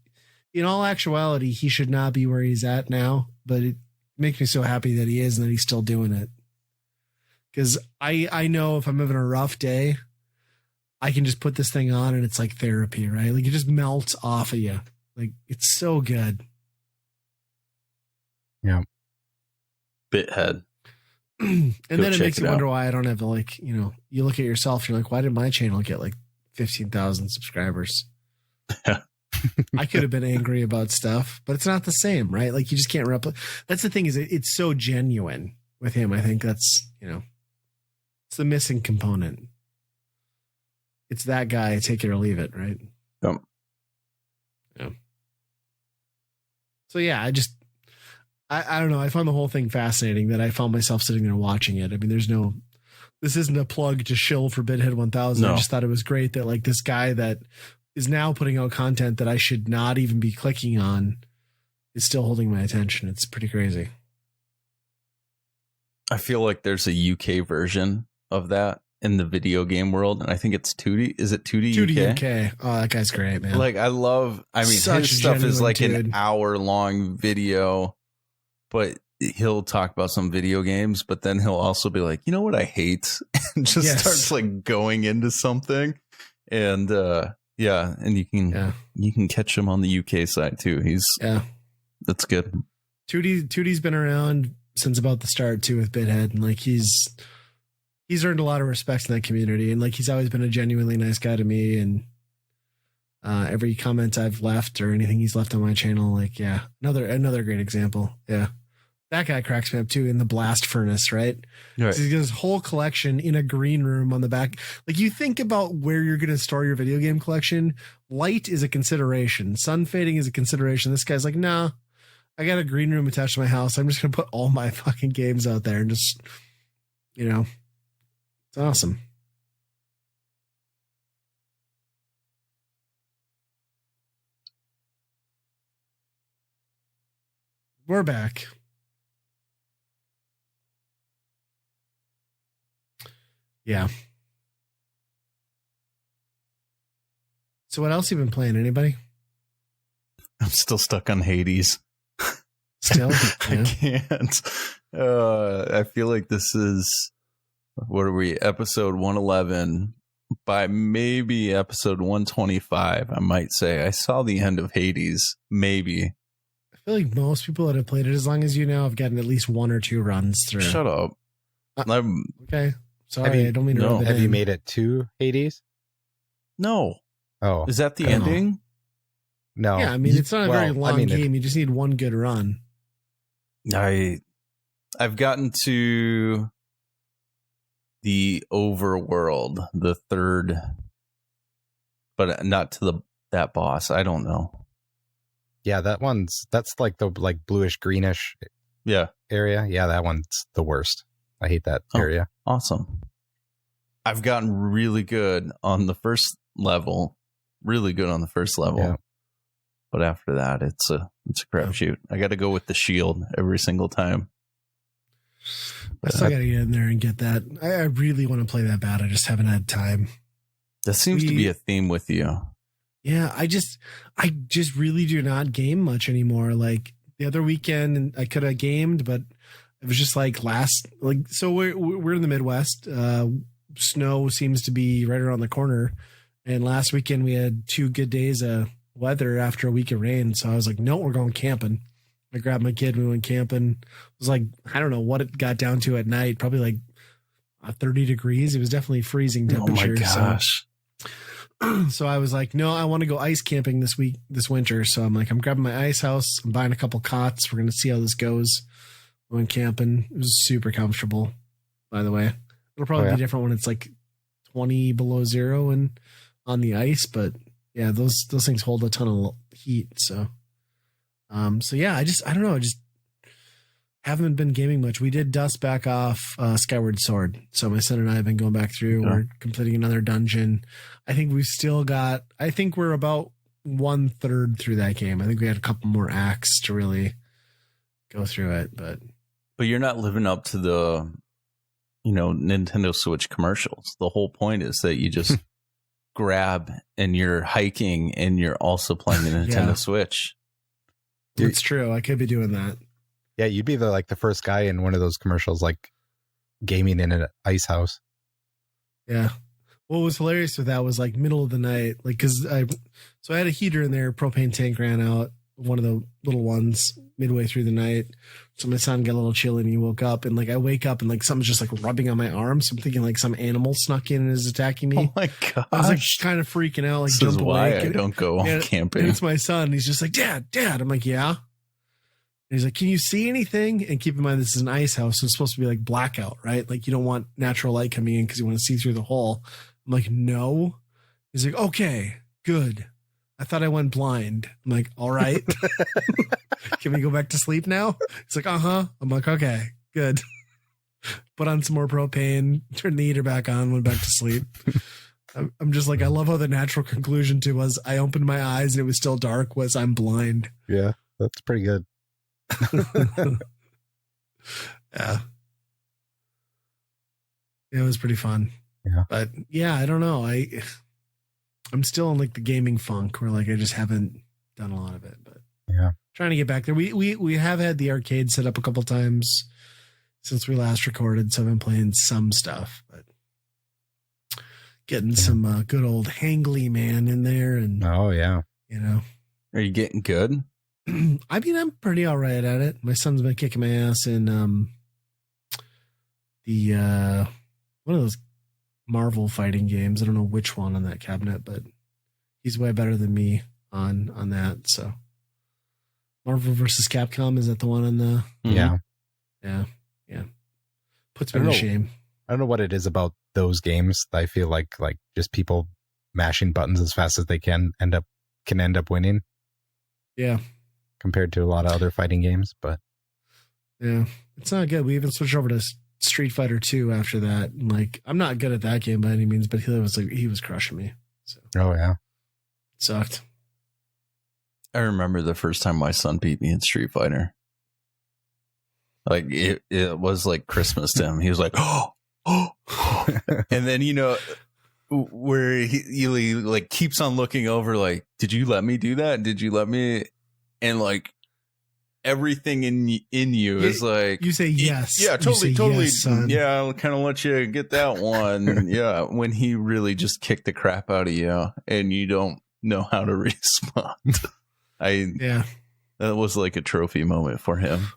in all actuality, he should not be where he's at now, but it makes me so happy that he is and that he's still doing it. Because I know if I'm having a rough day, I can just put this thing on and it's like therapy, right? Like it just melts off of you. Like it's so good. Yeah. Bithead. And Go then it check makes it you wonder out. why I don't have like, you look at yourself, you're like, why did my channel get like 15,000 subscribers? I could have been angry about stuff, but it's not the same, right? Like you just can't replicate. That's the thing, is it's so genuine with him. I think that's, it's the missing component. It's that guy, take it or leave it, right? Yep. Yeah. So yeah, I don't know. I found the whole thing fascinating that I found myself sitting there watching it. I mean, there's no this isn't a plug to shill for Bithead 1000. No. I just thought it was great that like this guy that is now putting out content that I should not even be clicking on is still holding my attention. It's pretty crazy. I feel like there's a UK version of that in the video game world, and I think it's Tootie. Is it Tootie UK? Tootie UK. Oh, that guy's great, man. Like, I mean, Such his stuff is genuine like dude. an hour-long video, but he'll talk about some video games, but then he'll also be like, you know what I hate? And just starts like going into something. And yeah, and you can catch him on the UK side too. That's good. Tootie's been around since about the start too with Bithead, and like he's earned a lot of respect in that community, and like he's always been a genuinely nice guy to me, and every comment I've left or anything he's left on my channel, like another great example. Yeah, that guy cracks me up too in the blast furnace, right? Right. So he's got his whole collection in a green room on the back. Like, you think about where you're going to store your video game collection. Light is a consideration. Sun fading is a consideration. This guy's like, nah, I got a green room attached to my house. I'm just going to put all my fucking games out there and just, it's awesome. We're back. Yeah. So what else have you been playing? Anybody? I'm still stuck on Hades. Still? I can't. I feel like this is, what are we, episode 111. By maybe episode 125, I might say I saw the end of Hades. Maybe. I feel like most people that have played it, as long as you know, have gotten at least one or two runs through. Shut up. Okay. Sorry, I don't mean to rub it Have in. you made it to Hades? No. Oh. Is that the I don't know. ending? No. Yeah, I mean, it's not a very long game. You just need one good run. I've gotten to the overworld, the third, but not to that boss. I don't know. Yeah, that's like the bluish greenish area. Yeah, that one's the worst. I hate that area. Awesome. I've gotten really good on the first level. Yeah. But after that, it's a crapshoot. I got to go with the shield every single time. I still got to get in there and get that. I really want to play that bad. I just haven't had time. That seems to be a theme with you. Yeah, I just really do not game much anymore. Like the other weekend, I could have gamed, but it was just so we're in the Midwest. Snow seems to be right around the corner. And last weekend we had 2 good days of weather after a week of rain. So I was like, no, we're going camping. I grabbed my kid. We went camping. It was like, I don't know what it got down to at night. Probably like 30 degrees. It was definitely freezing temperature. Oh my gosh. So I was like, no, I want to go ice camping this winter. So I'm like, I'm grabbing my ice house. I'm buying a couple cots. We're going to see how this goes. Went camping. It was super comfortable, by the way. It'll probably be different when it's like 20 below zero and on the ice, but yeah, those things hold a ton of heat. So yeah, I don't know. I just haven't been gaming much. We did dust back off Skyward Sword. So my son and I have been going back through. Yeah. We're completing another dungeon. I think we're about 1/3 through that game. I think we had a couple more acts to really go through it, but you're not living up to the, Nintendo Switch commercials. The whole point is that you just grab and you're hiking and you're also playing the Nintendo Switch. It's true. I could be doing that. Yeah, you'd be the first guy in one of those commercials, like gaming in an ice house. Yeah. What was hilarious with that was like middle of the night, like, cause I had a heater in there, propane tank ran out, one of the little ones midway through the night. So my son got a little chilly and he woke up, and like I wake up and like something's just like rubbing on my arm. So I'm thinking like some animal snuck in and is attacking me. Oh my gosh. I was like kind of freaking out, like this jump is why awake. I don't go camping. And it's my son. He's just like, Dad. I'm like, yeah. And he's like, can you see anything? And keep in mind, this is an ice house. So it's supposed to be like blackout, right? Like you don't want natural light coming in because you want to see through the hole. I'm like, no. He's like, okay, good. I thought I went blind. I'm like, all right. Can we go back to sleep now? He's like, uh-huh. I'm like, okay, good. put on some more propane, turned the heater back on, went back to sleep. I'm just like, I love how the natural conclusion to was I opened my eyes and it was still dark was I'm blind. Yeah, that's pretty good. Yeah. It was pretty fun. Yeah. But yeah, I don't know. I'm still in like the gaming funk where like I just haven't done a lot of it, but yeah, trying to get back there. We have had the arcade set up a couple times since we last recorded, so I've been playing some stuff, but getting some good old Hangly Man in there, and oh yeah, you know, Are you getting good? I mean, I'm pretty all right at it. My son's been kicking my ass in the one of those Marvel fighting games. I don't know which one on that cabinet, but he's way better than me on that. So Marvel versus Capcom, is that the one on the yeah. Puts me to shame. I don't know what it is about those games. I feel like just people mashing buttons as fast as they can end up winning. Yeah. Compared to a lot of other fighting games, but yeah, it's not good. We even switched over to Street Fighter 2 after that. And like, I'm not good at that game by any means, but he was crushing me. So oh yeah, it sucked. I remember the first time my son beat me in Street Fighter. Like it was like Christmas to him. He was like, oh. And then, you know, where he like keeps on looking over like, did you let me do that? Did you let me? And like everything in you is like, you say yes. Yeah, totally. Yes, son. Yeah, I'll kind of let you get that one. Yeah. When he really just kicked the crap out of you and you don't know how to respond. That was like a trophy moment for him.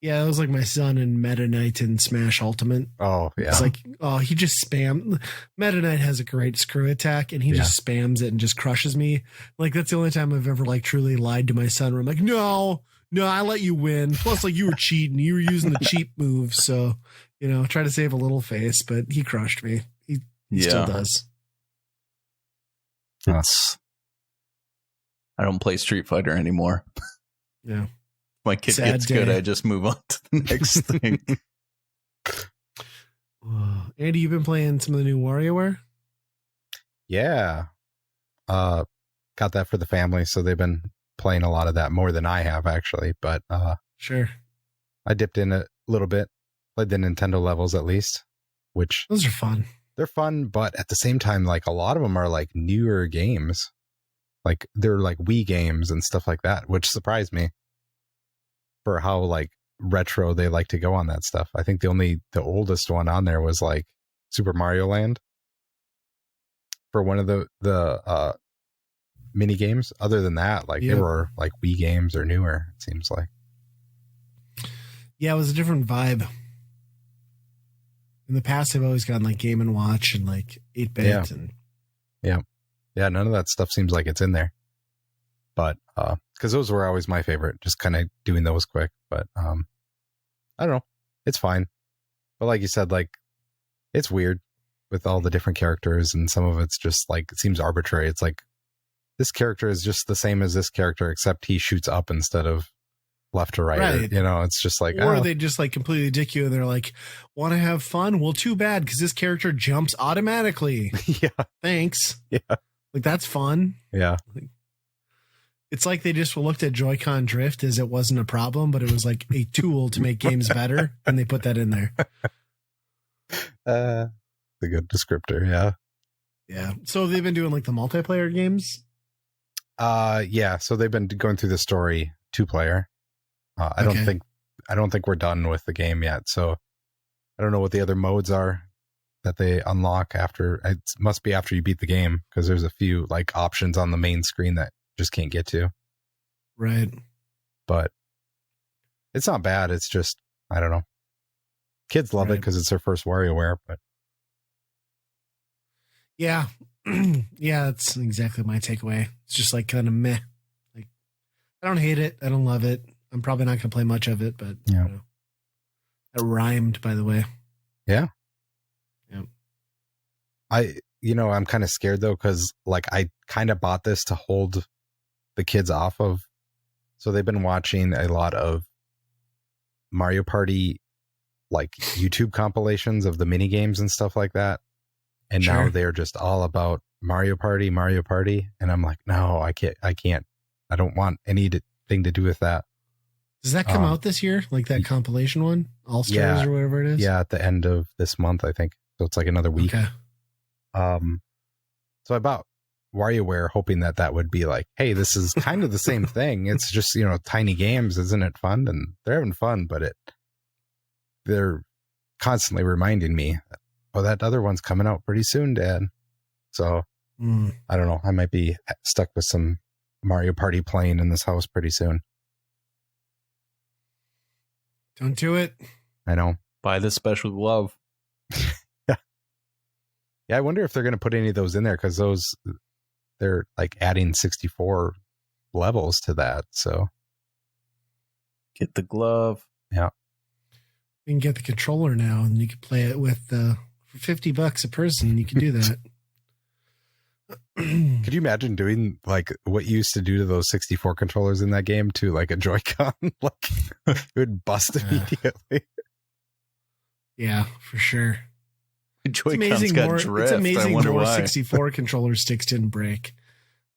Yeah, it was like my son in Meta Knight and Smash Ultimate. Oh, yeah. It's like, he just spam. Meta Knight has a great screw attack, and he just spams it and just crushes me. Like, that's the only time I've ever, like, truly lied to my son where I'm like, no, I let you win. Plus, like, you were cheating. You were using the cheap move. So, you know, try to save a little face, but he crushed me. He still does. I don't play Street Fighter anymore. Yeah. My kid gets good, I just move on to the next thing. Andy, you've been playing some of the new WarioWare? Yeah. Got that for the family, so they've been playing a lot of that, more than I have, actually. But sure. I dipped in a little bit, played the Nintendo levels at least, which... Those are fun. They're fun, but at the same time, like, a lot of them are, like, newer games. Like, they're, like, Wii games and stuff like that, which surprised me. For how like retro they like to go on that stuff. I think the oldest one on there was like Super Mario Land for one of the mini games. Other than that, like they were like Wii games or newer, it seems like. Yeah, it was a different vibe. In the past, I've always gotten like Game & Watch and like 8-bit and none of that stuff seems like it's in there. But because those were always my favorite, just kind of doing those quick. But I don't know, it's fine. But like you said, like it's weird with all the different characters, and some of it's just like it seems arbitrary. It's like this character is just the same as this character, except he shoots up instead of left to right. Or, you know, it's just like, or they just like completely dick you, and they're like, "Want to have fun? Well, too bad, because this character jumps automatically." Yeah, thanks. Yeah, like that's fun. Yeah. It's like they just looked at Joy-Con drift as it wasn't a problem, but it was like a tool to make games better, and they put that in there. A good descriptor, yeah. Yeah. So they've been doing like the multiplayer games? Yeah. So they've been going through the story 2-player. I don't think we're done with the game yet. So I don't know what the other modes are that they unlock after. It must be after you beat the game, because there's a few like options on the main screen that just can't get to. Right. But it's not bad. It's just, I don't know. Kids love it because it's their first WarioWare, but yeah. Yeah, that's exactly my takeaway. It's just like kind of meh. Like, I don't hate it. I don't love it. I'm probably not going to play much of it, but yeah. You know. It rhymed, by the way. Yeah. Yeah. I'm kind of scared though, because like I kind of bought this to hold the kids off of. So they've been watching a lot of Mario Party like YouTube compilations of the mini games and stuff like that. And now they're just all about Mario Party. And I'm like, no, I can't. I don't want anything to do with that. Does that come out this year? Like that compilation one? All Stars or whatever it is? Yeah, at the end of this month, I think. So it's like another week. Okay. So I bought WarioWare hoping that would be like, hey, this is kind of the same thing. It's just, tiny games. Isn't it fun? And they're having fun, but they're constantly reminding me, oh, that other one's coming out pretty soon, Dad. So I don't know. I might be stuck with some Mario Party playing in this house pretty soon. Don't do it. I know. Buy the special glove. Yeah, I wonder if they're going to put any of those in there because they're like adding 64 levels to that. So get the glove. Yeah. You can get the controller now and you can play it with for $50 a person. You can do that. Could you imagine doing like what you used to do to those 64 controllers in that game to like a Joy-Con? Like it would bust immediately. Yeah, for sure. Joy-Con's got drift. It's amazing I wonder more why. 64 controller sticks didn't break.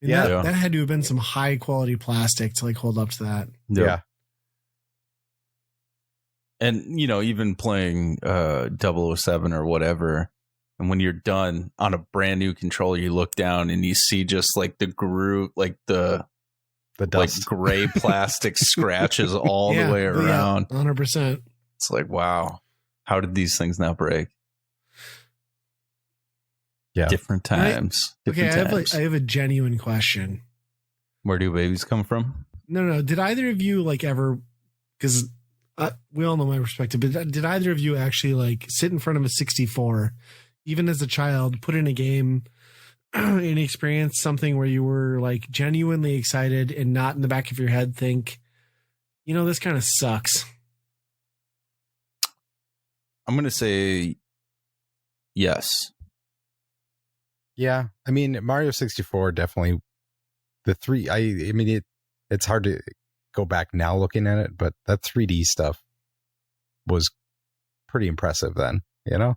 That had to have been some high quality plastic to like hold up to that. Yeah. And, even playing 007 or whatever, and when you're done on a brand new controller, you look down and you see just like the groove, like the dust, like gray plastic scratches all the way around. 100%. It's like, wow, how did these things not break? Yeah. Different times. I have a genuine question. Where do babies come from? No. Did either of you like ever, because we all know my perspective, but did either of you actually like sit in front of a 64, even as a child, put in a game and experience something where you were like genuinely excited and not in the back of your head think, this kind of sucks? I'm going to say yes. Yeah. I mean, Mario 64 definitely the three. I mean, it's hard to go back now looking at it, but that 3D stuff was pretty impressive then, And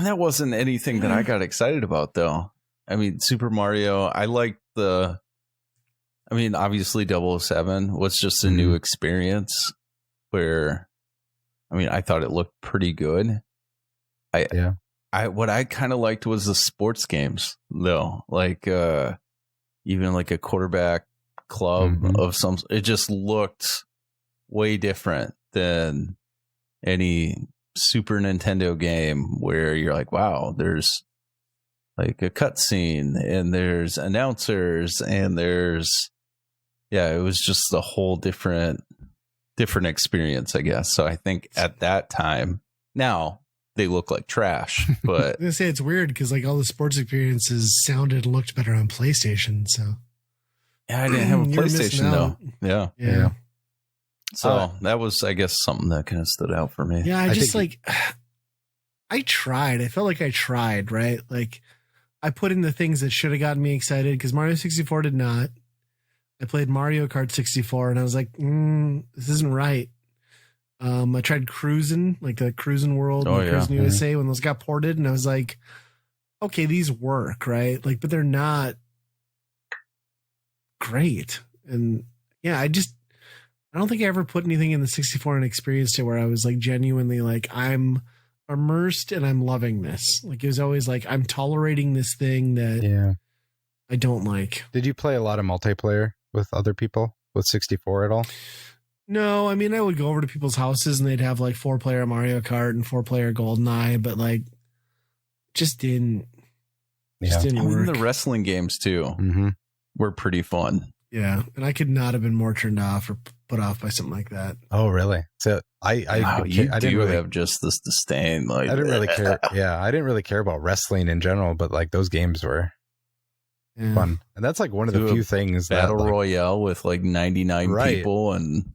that wasn't anything that I got excited about, though. I mean, Super Mario, I liked obviously 007 was just a new experience where, I thought it looked pretty good. What I kind of liked was the sports games, though. Like, even like a quarterback club of some, it just looked way different than any Super Nintendo game where you're like, wow, there's like a cutscene and there's announcers and it was just a whole different experience, I guess. So I think at that time, now they look like trash, but I was gonna say it's weird because like all the sports experiences sounded and looked better on PlayStation. So yeah, I didn't have a PlayStation though. Yeah. So that was, I guess, something that kind of stood out for me. Yeah, I tried. I felt like I tried, right? Like I put in the things that should have gotten me excited because Mario 64 did not. I played Mario Kart 64 and I was like, this isn't right. I tried Cruising, like the Cruising World, Cruising USA when those got ported, and I was like, okay, these work, right? Like, but they're not great. And yeah, I don't think I ever put anything in the 64 and experienced it where I was like genuinely like, I'm immersed and I'm loving this. Like it was always like, I'm tolerating this thing that I don't like. Did you play a lot of multiplayer with other people with 64 at all? No, I mean, I would go over to people's houses and they'd have like 4-player Mario Kart and 4-player GoldenEye, but like just didn't work. The wrestling games too were pretty fun. Yeah. And I could not have been more turned off or put off by something like that. Oh, really? So I didn't really have just this disdain. Like I didn't really care. Yeah. I didn't really care about wrestling in general, but like those games were fun. And that's like one of the few things Battle Royale with like 99 people. And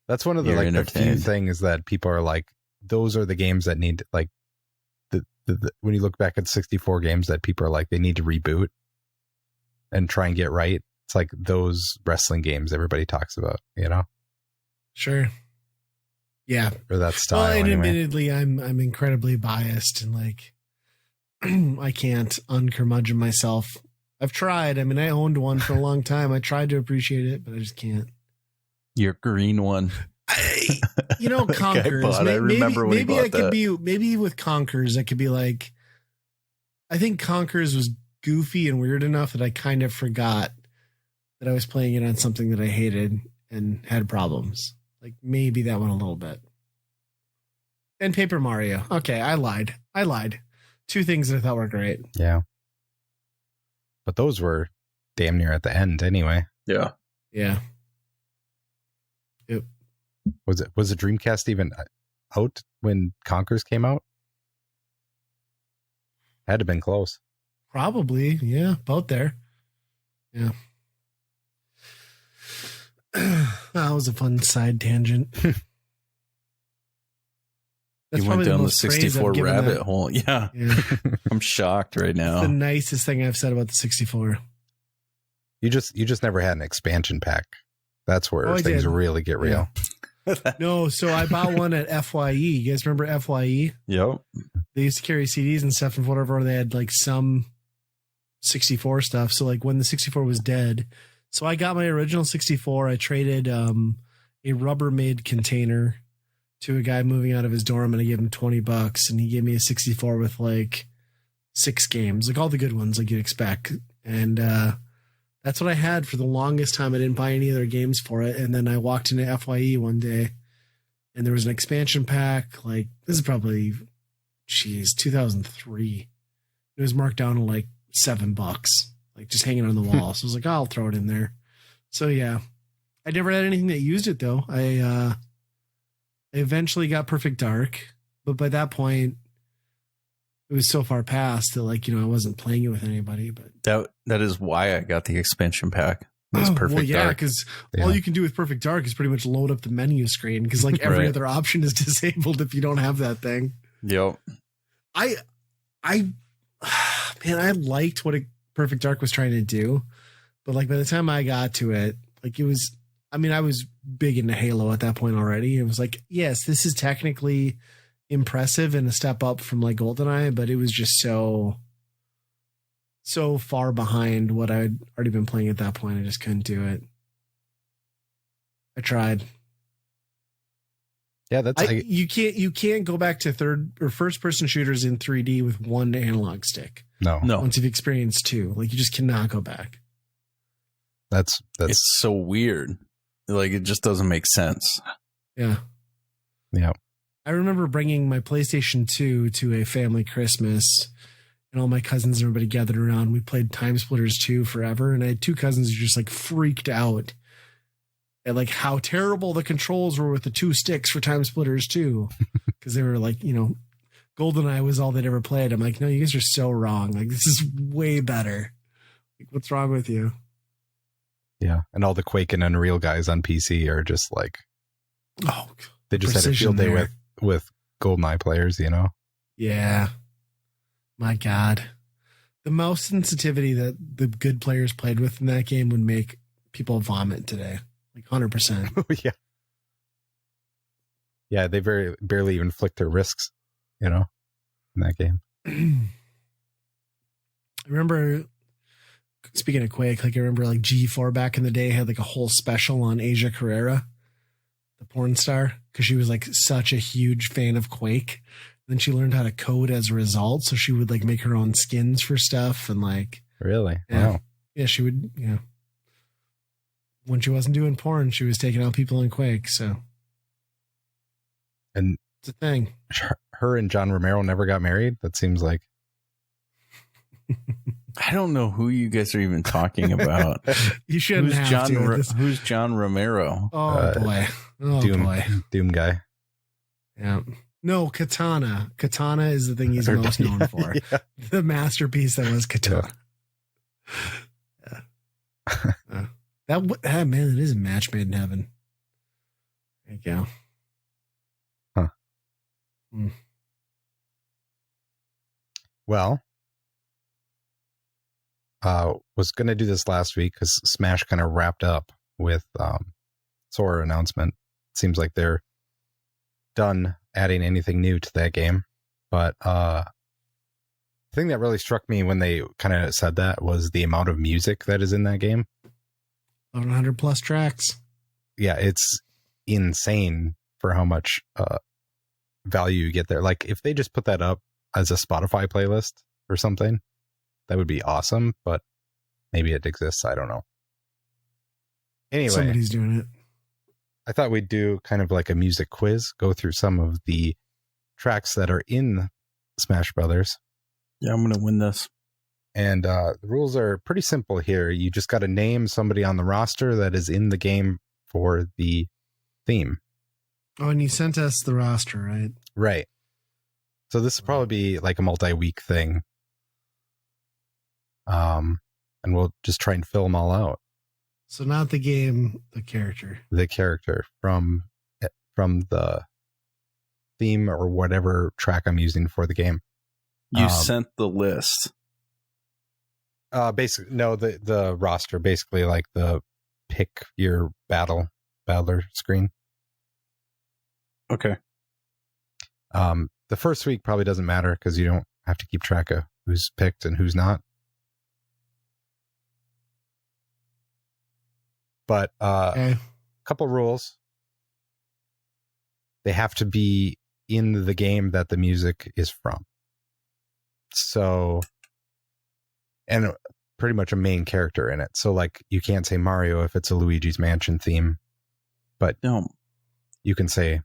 that's one of the like the few things that people are like, those are the games that need like the when you look back at 64 games that people are like, they need to reboot and try and get right. It's like those wrestling games everybody talks about, Sure. Yeah. or that style. Well, and anyway. admittedly, I'm incredibly biased and like I can't uncurmudgeon myself. I've tried. I mean, I owned one for a long time. I tried to appreciate it, but I just can't. Your green one. Conkers. I remember when maybe I could be, maybe with Conkers, I could be like, I think Conkers was goofy and weird enough that I kind of forgot that I was playing it on something that I hated and had problems. Like maybe that one a little bit. And Paper Mario. Okay, I lied. 2 things that I thought were great. Yeah. But those were damn near at the end anyway. Yeah. Yeah. Yep. Was the Dreamcast even out when Conkers came out? Had to have been close. Probably. Yeah. About there. Yeah. That was a fun side tangent. You went down the 64 rabbit hole. Yeah. I'm shocked right now. The nicest thing I've said about the 64. You just never had an expansion pack. That's where things really get real. Yeah. No, so I bought one at FYE. You guys remember FYE? Yep. They used to carry CDs and stuff, and whatever, they had like some 64 stuff. So like when the 64 was dead, so I got my original 64. I traded a Rubbermaid container to a guy moving out of his dorm, and I gave him $20, and he gave me a 64 with like 6 games, like all the good ones like you'd expect. And that's what I had for the longest time. I didn't buy any other games for it. And then I walked into FYE one day, and there was an expansion pack. Like, this is probably, 2003. It was marked down to like $7, like just hanging on the wall. So I was like, I'll throw it in there. So yeah, I never had anything that used it though. I eventually got Perfect Dark, but by that point it was so far past that like, I wasn't playing it with anybody. But that is why I got the expansion pack. It's Perfect Dark. Because all you can do with Perfect Dark is pretty much load up the menu screen, because like every other option is disabled if you don't have that thing. Yep. Man, I liked what Perfect Dark was trying to do, but like by the time I got to it, like it was, I mean, I was big into Halo at that point already. It was like, yes, this is technically impressive and a step up from like GoldenEye, but it was just so far behind what I'd already been playing at that point. I just couldn't do it. I tried. Yeah, you can't go back to third or first person shooters in 3D with one analog stick. No. Once you've experienced 2, like you just cannot go back. That's it's so weird. Like it just doesn't make sense. Yeah. Yeah. I remember bringing my PlayStation 2 to a family Christmas, and all my cousins and everybody gathered around. We played Time Splitters 2 forever, and I had 2 cousins who just like freaked out at like how terrible the controls were with the 2 sticks for Time Splitters 2, because they were like, GoldenEye was all they'd ever played. I'm like, no, you guys are so wrong. Like this is way better. Like, what's wrong with you? Yeah, and all the Quake and Unreal guys on PC are just like, they just had a field day with GoldenEye players, Yeah. My God. The mouse sensitivity that the good players played with in that game would make people vomit today. Like 100%. Yeah. Yeah, they barely even flicked their wrists, in that game. I remember, speaking of Quake, like I remember like G4 back in the day had like a whole special on Asia Carrera, the porn star, because she was like such a huge fan of Quake. Then she learned how to code as a result, so she would like make her own skins for stuff and like. Really? Yeah, wow. Yeah, she would. Yeah. When she wasn't doing porn, she was taking out people in Quake. So. And it's a thing. Her and John Romero never got married. That seems like. I don't know who you guys are even talking about. You shouldn't have to. Who's John Romero? Oh boy. Oh boy. Doom guy. Yeah. No, Katana. Katana is the thing he's most known for. Yeah. The masterpiece that was Katana. Yeah. Man, it is a match made in heaven. There you go. Huh. Well, was going to do this last week because Smash kind of wrapped up with Sora announcement. Seems like they're done adding anything new to that game. But the thing that really struck me when they kind of said that was the amount of music that is in that game. 100 plus tracks. Yeah, it's insane for how much value you get there. Like, if they just put that up as a Spotify playlist or something, that would be awesome, but maybe it exists. I don't know. Anyway, somebody's doing it. I thought we'd do kind of like a music quiz, go through some of the tracks that are in Smash Brothers. Yeah, I'm going to win this. And the rules are pretty simple here. You just got to name somebody on the roster that is in the game for the theme. Oh, and you sent us the roster, right? Right. So this will probably be like a multi-week thing. And we'll just try and fill them all out. So not the game, the character. The character from the theme or whatever track I'm using for the game. You sent the list. Basically, no, the roster, basically like the pick your battler screen. Okay. The first week probably doesn't matter because you don't have to keep track of who's picked and who's not. But a couple rules. They have to be in the game that the music is from. So, and pretty much a main character in it. So, like, you can't say Mario if it's a Luigi's Mansion theme, but No. you can say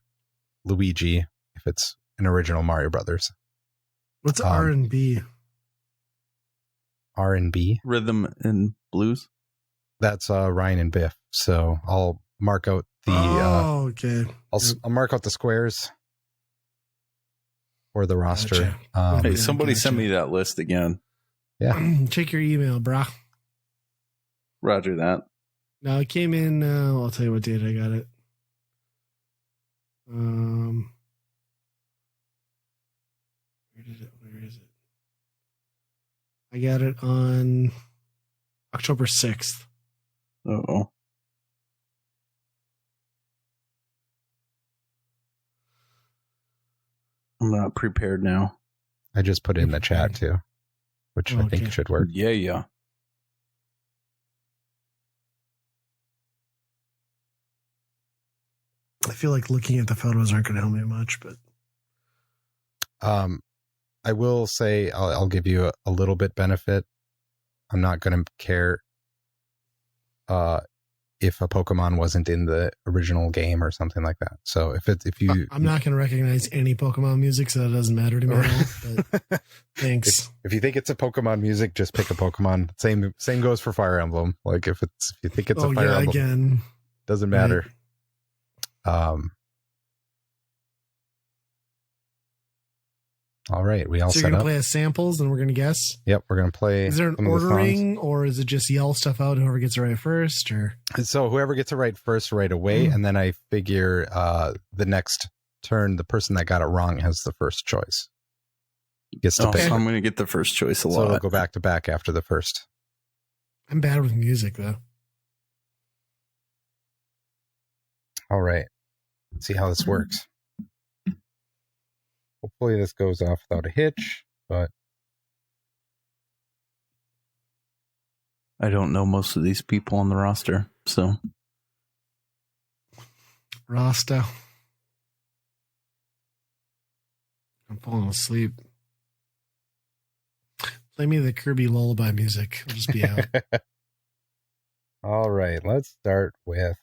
Luigi if it's an original Mario Brothers. What's R&B? R&B? Rhythm and blues. That's Ryan and Biff. So I'll mark out the. Okay. I'll mark out the squares for the roster. Gotcha. Hey, somebody send me that list again. Yeah. Check your email, brah. Roger that. No, it came in. I'll tell you what date I got it. Where is it? I got it on October 6th. Uh-oh. I'm not prepared now. I just put it in the chat too, which I think should work. Yeah. I feel like looking at the photos aren't going to help me much, but I will say I'll give you a little bit benefit. I'm not going to care if a Pokemon wasn't in the original game or something like that. So if you, I'm not going to recognize any Pokemon music, so that doesn't matter to me at all. But thanks. If you think it's a Pokemon music, just pick a Pokemon. Same goes for Fire Emblem. Like if you think it's a Fire Emblem, again, doesn't matter. Right. All right, we all so set up. You're going to play as samples and we're going to guess? Yep, we're going to play. Is there an ordering or is it just yell stuff out and whoever gets it right first? Or so whoever gets it right first right away, and then I figure the next turn, the person that got it wrong has the first choice. Gets to pick. So I'm going to get the first choice a lot. So we'll go back to back after the first. I'm bad with music, though. All right. Let's see how this works. Hopefully this goes off without a hitch, but I don't know most of these people on the roster, so. Rasta. I'm falling asleep. Play me the Kirby lullaby music. I'll just be out. All right, let's start with.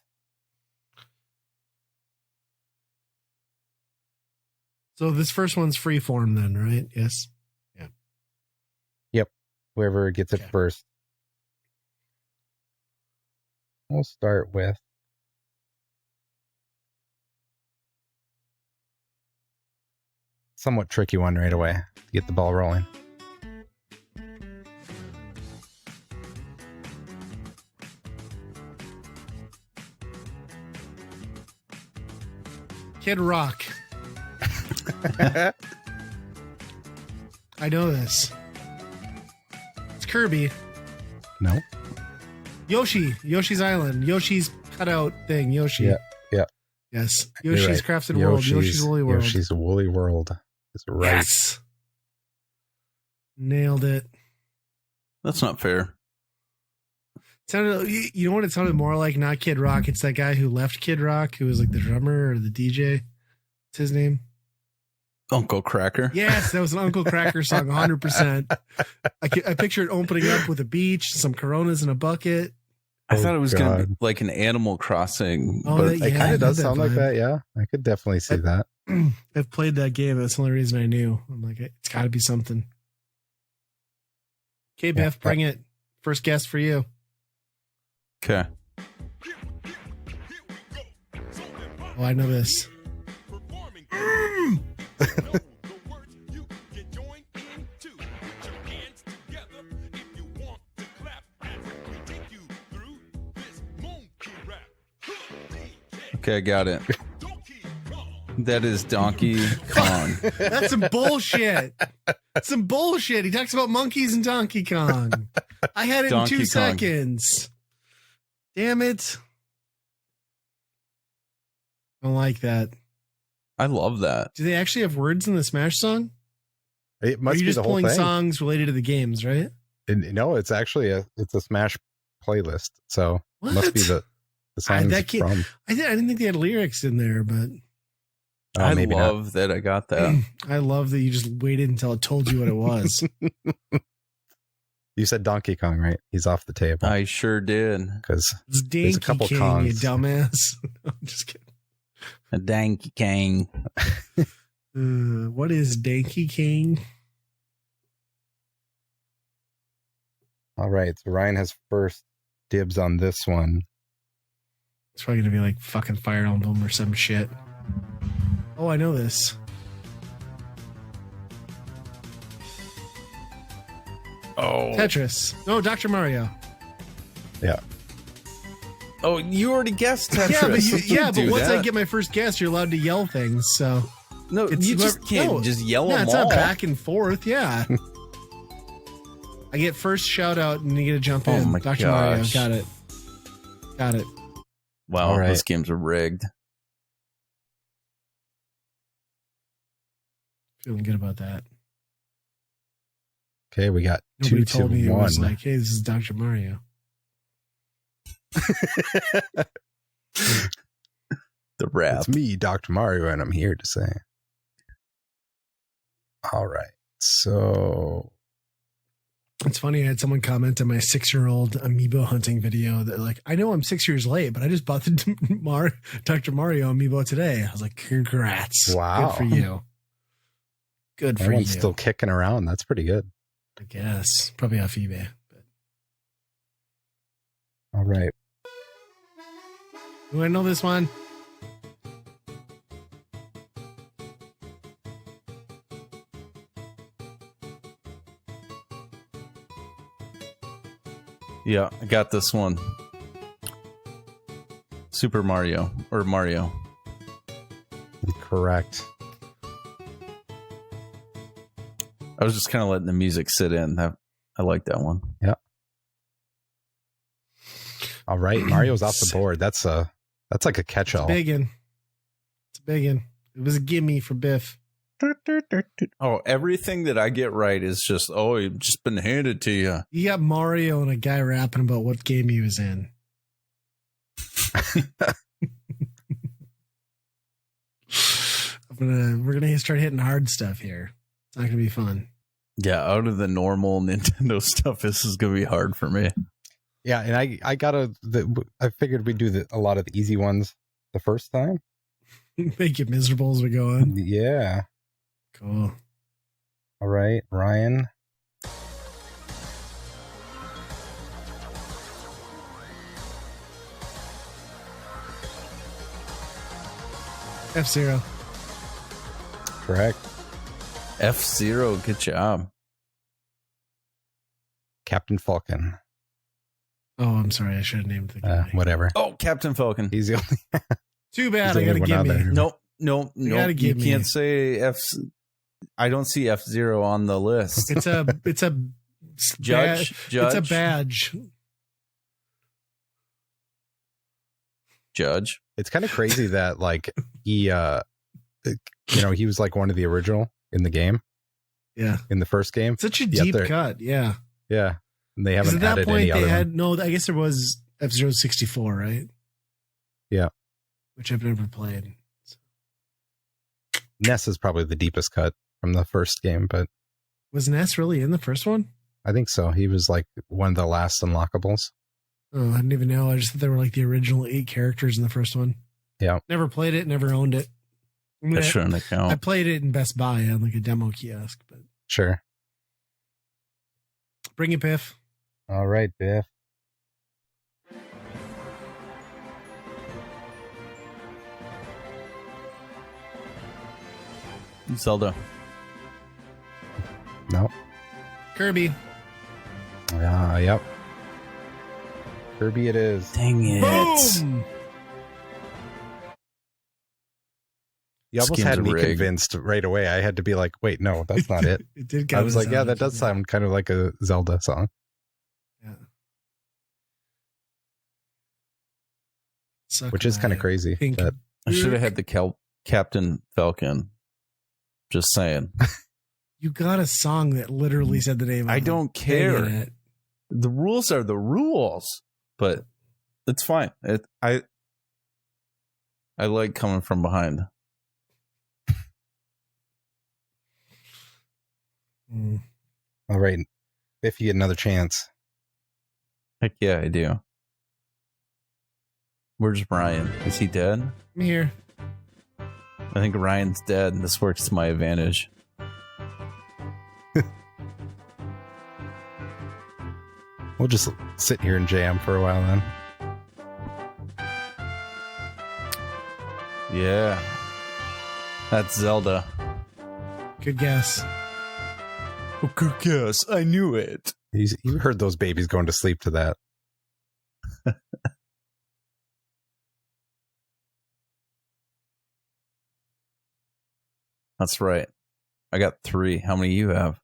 So this first one's free form then, right? Yes. Yeah. Yep. Whoever gets it first. We'll start with. Somewhat tricky one right away to get the ball rolling. Kid Rock. I know this. It's Kirby. No. Yoshi. Yoshi's Island. Yoshi's cutout thing. Yoshi. Yeah. Yes. You're Yoshi's right. Crafted World. Yoshi's Woolly World. Yoshi's Woolly World. Is right. Yes. Nailed it. That's not fair. Sounded, you know what it sounded more like? Not Kid Rock. It's that guy who left Kid Rock, who was like the drummer or the DJ. What's his name? Uncle Cracker. Yes, that was an Uncle Cracker song, 100%. I pictured opening up with a beach, some Coronas in a bucket. I thought it was going to be like an Animal Crossing. Oh, but It kind of does sound like that, yeah. I could definitely see that. I've played that game. That's the only reason I knew. I'm like, it's got to be something. Okay, Biff, bring it. First guess for you. Okay. Oh, I know this. Okay, I got it. That is Donkey Kong. That's some bullshit. Some bullshit. He talks about monkeys and Donkey Kong. I had it Donkey in 2 Kong. seconds. Damn it. I don't like that. I love that. Do they actually have words in the Smash song? It Or must are you be just the whole pulling thing. songs related to the games, right? No, it's actually a Smash playlist. So it must What? be the songs that can't- from. I didn't think they had lyrics in there, but I maybe not. love that I got that. I love that you just waited until it told you what it was. You said Donkey Kong, right? He's off the table I sure did. because It's There's a Danky couple King, Kongs. you dumbass. I'm just kidding. A Donkey Kong. What is Danky King? all right. So Ryan has first dibs on this one. It's probably going to be like fucking Fire Emblem or some shit. Oh, I know this. Oh. Tetris. No, Dr. Mario. Yeah. Oh, you already guessed Tetris. But once I that. get my first guess, you're allowed to yell things. So No, it's you just can't just yell them it's all. not back and forth. Yeah. I get first shout out and you get to jump Oh in. my Dr. Mario. gosh. Got it. Got it. Wow, All right. those games are rigged. Feeling good about that. Okay, we got Nobody 2 told to me it 1. was like, hey, this is Dr. Mario. The rap. It's me, Dr. Mario, and I'm here to say. All right. So It's funny. I had someone comment on my 6-year-old amiibo hunting video that like, I know I'm 6 years late, but I just bought the Dr. Mario amiibo today. I was like, congrats. Wow. Good for you. Good that for you. one's still kicking around. That's pretty good. I guess. Probably off eBay. But All right. do I know this one? Yeah, I got this one. Super Mario or Mario. Correct. I was just kind of letting the music sit in. I like that one. All right. Mario's off the board. That's like a catch-all. Big one. It's a big one. It was a gimme for Biff. Oh, everything that I get right is just, it's just been handed to you. You got Mario and a guy rapping about what game he was in. We're gonna start hitting hard stuff here. It's not gonna be fun. Yeah, out of the normal Nintendo stuff, this is going to be hard for me. Yeah, and I figured we'd do a lot of the easy ones the first time. Make it miserable as we go on. Yeah. Cool. All right, Ryan. F-Zero. Correct. F-Zero, good job. Captain Falcon. Oh, I'm sorry. I should have named the guy. Whatever. Oh, Captain Falcon. He's the only. Too bad. He's I the got to only one give out me. there. No. gotta You give me- can't say F. I don't see F-Zero on the list. It's a Judge. It's a badge. Judge. It's kind of crazy that like he he was like one of the original in the game. Yeah. In the first game. Such a deep cut. Yeah. Yeah. And they haven't at that added point any they other had one. no, I guess there was F-Zero 64, right? Yeah. Which I've never played. Ness is probably the deepest cut from the first game, but was Ness really in the first one? I think so. He was like one of the last unlockables. Oh, I didn't even know. I just thought they were like the original 8 characters in the first one. Yeah. Never played it, never owned it. I mean, That shouldn't count. I played it in Best Buy on like a demo kiosk, but Sure. bring it, Biff. All right, Biff. Zelda. No. Kirby. Yep. Kirby it is. Dang it. Boom! You almost Skins had me rigged. convinced right away. I had to be like, wait, no, that's not it. It did. I was like, yeah, that does sound. sound kind of like a Zelda song. Yeah. Which is kind of crazy. That, I should have had the Captain Falcon. Just saying. You got a song that literally said the name. I of don't the thing in care. it. The rules are the rules, but it's fine. I like coming from behind. all right. If you get another chance. Heck yeah, I do. Where's Ryan? Is he dead? I'm here. I think Ryan's dead, and this works to my advantage. We'll just sit here and jam for a while then. Yeah. That's Zelda. Good guess. Oh, good guess. I knew it. You heard those babies going to sleep to that. That's right. I got 3. How many you have?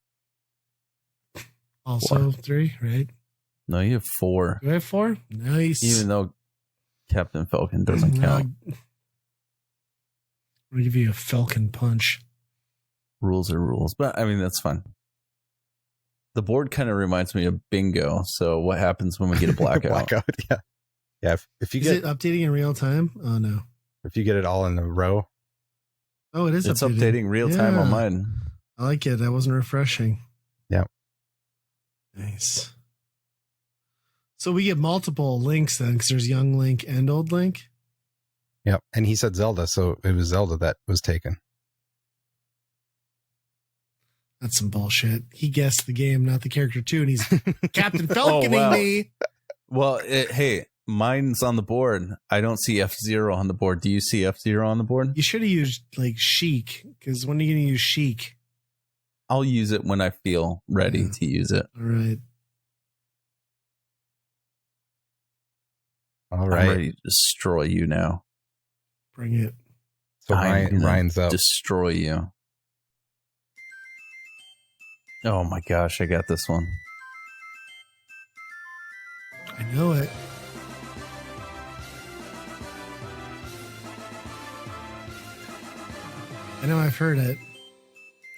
Also 3, right? No, you have 4. Do I have 4? Nice. Even though Captain Falcon doesn't count. I'm gonna give you a Falcon punch. Rules are rules. But I mean, that's fun. The board kind of reminds me of bingo. So what happens when we get a blackout? Yeah. Yeah. If you Is get it updating in real time? Oh no. if you get it all in a row. Oh, it is. It's updating real time on mine. I like it. That wasn't refreshing. Yeah. Nice. So we get multiple links then, because there's young Link and old Link. Yep. And he said Zelda, so it was Zelda that was taken. That's some bullshit. He guessed the game, not the character too, and he's Captain Falconing me. Well, hey, mine's on the board. I don't see F-Zero on the board. Do you see F-Zero on the board? You should have used like Sheik, because when are you going to use Sheik? I'll use it when I feel ready to use it. All right. All I'm right. ready to destroy you now. Bring it. So I'm gonna Ryan's up. Destroy you. Oh my gosh, I got this one. I know it. I know I've heard it.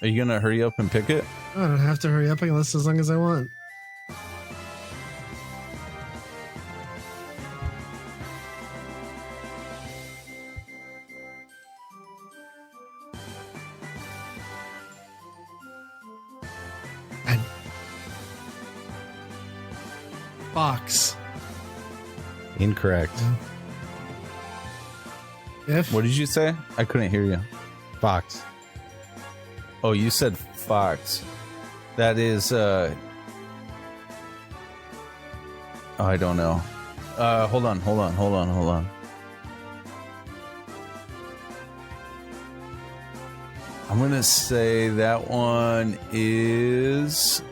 Are you going to hurry up and pick it? Oh, I don't have to hurry up. I can listen as long as I want. Fox. Incorrect. If What did you say? I couldn't hear you. Fox. Oh, you said Fox. That is, I don't know. Hold on. I'm going to say that one is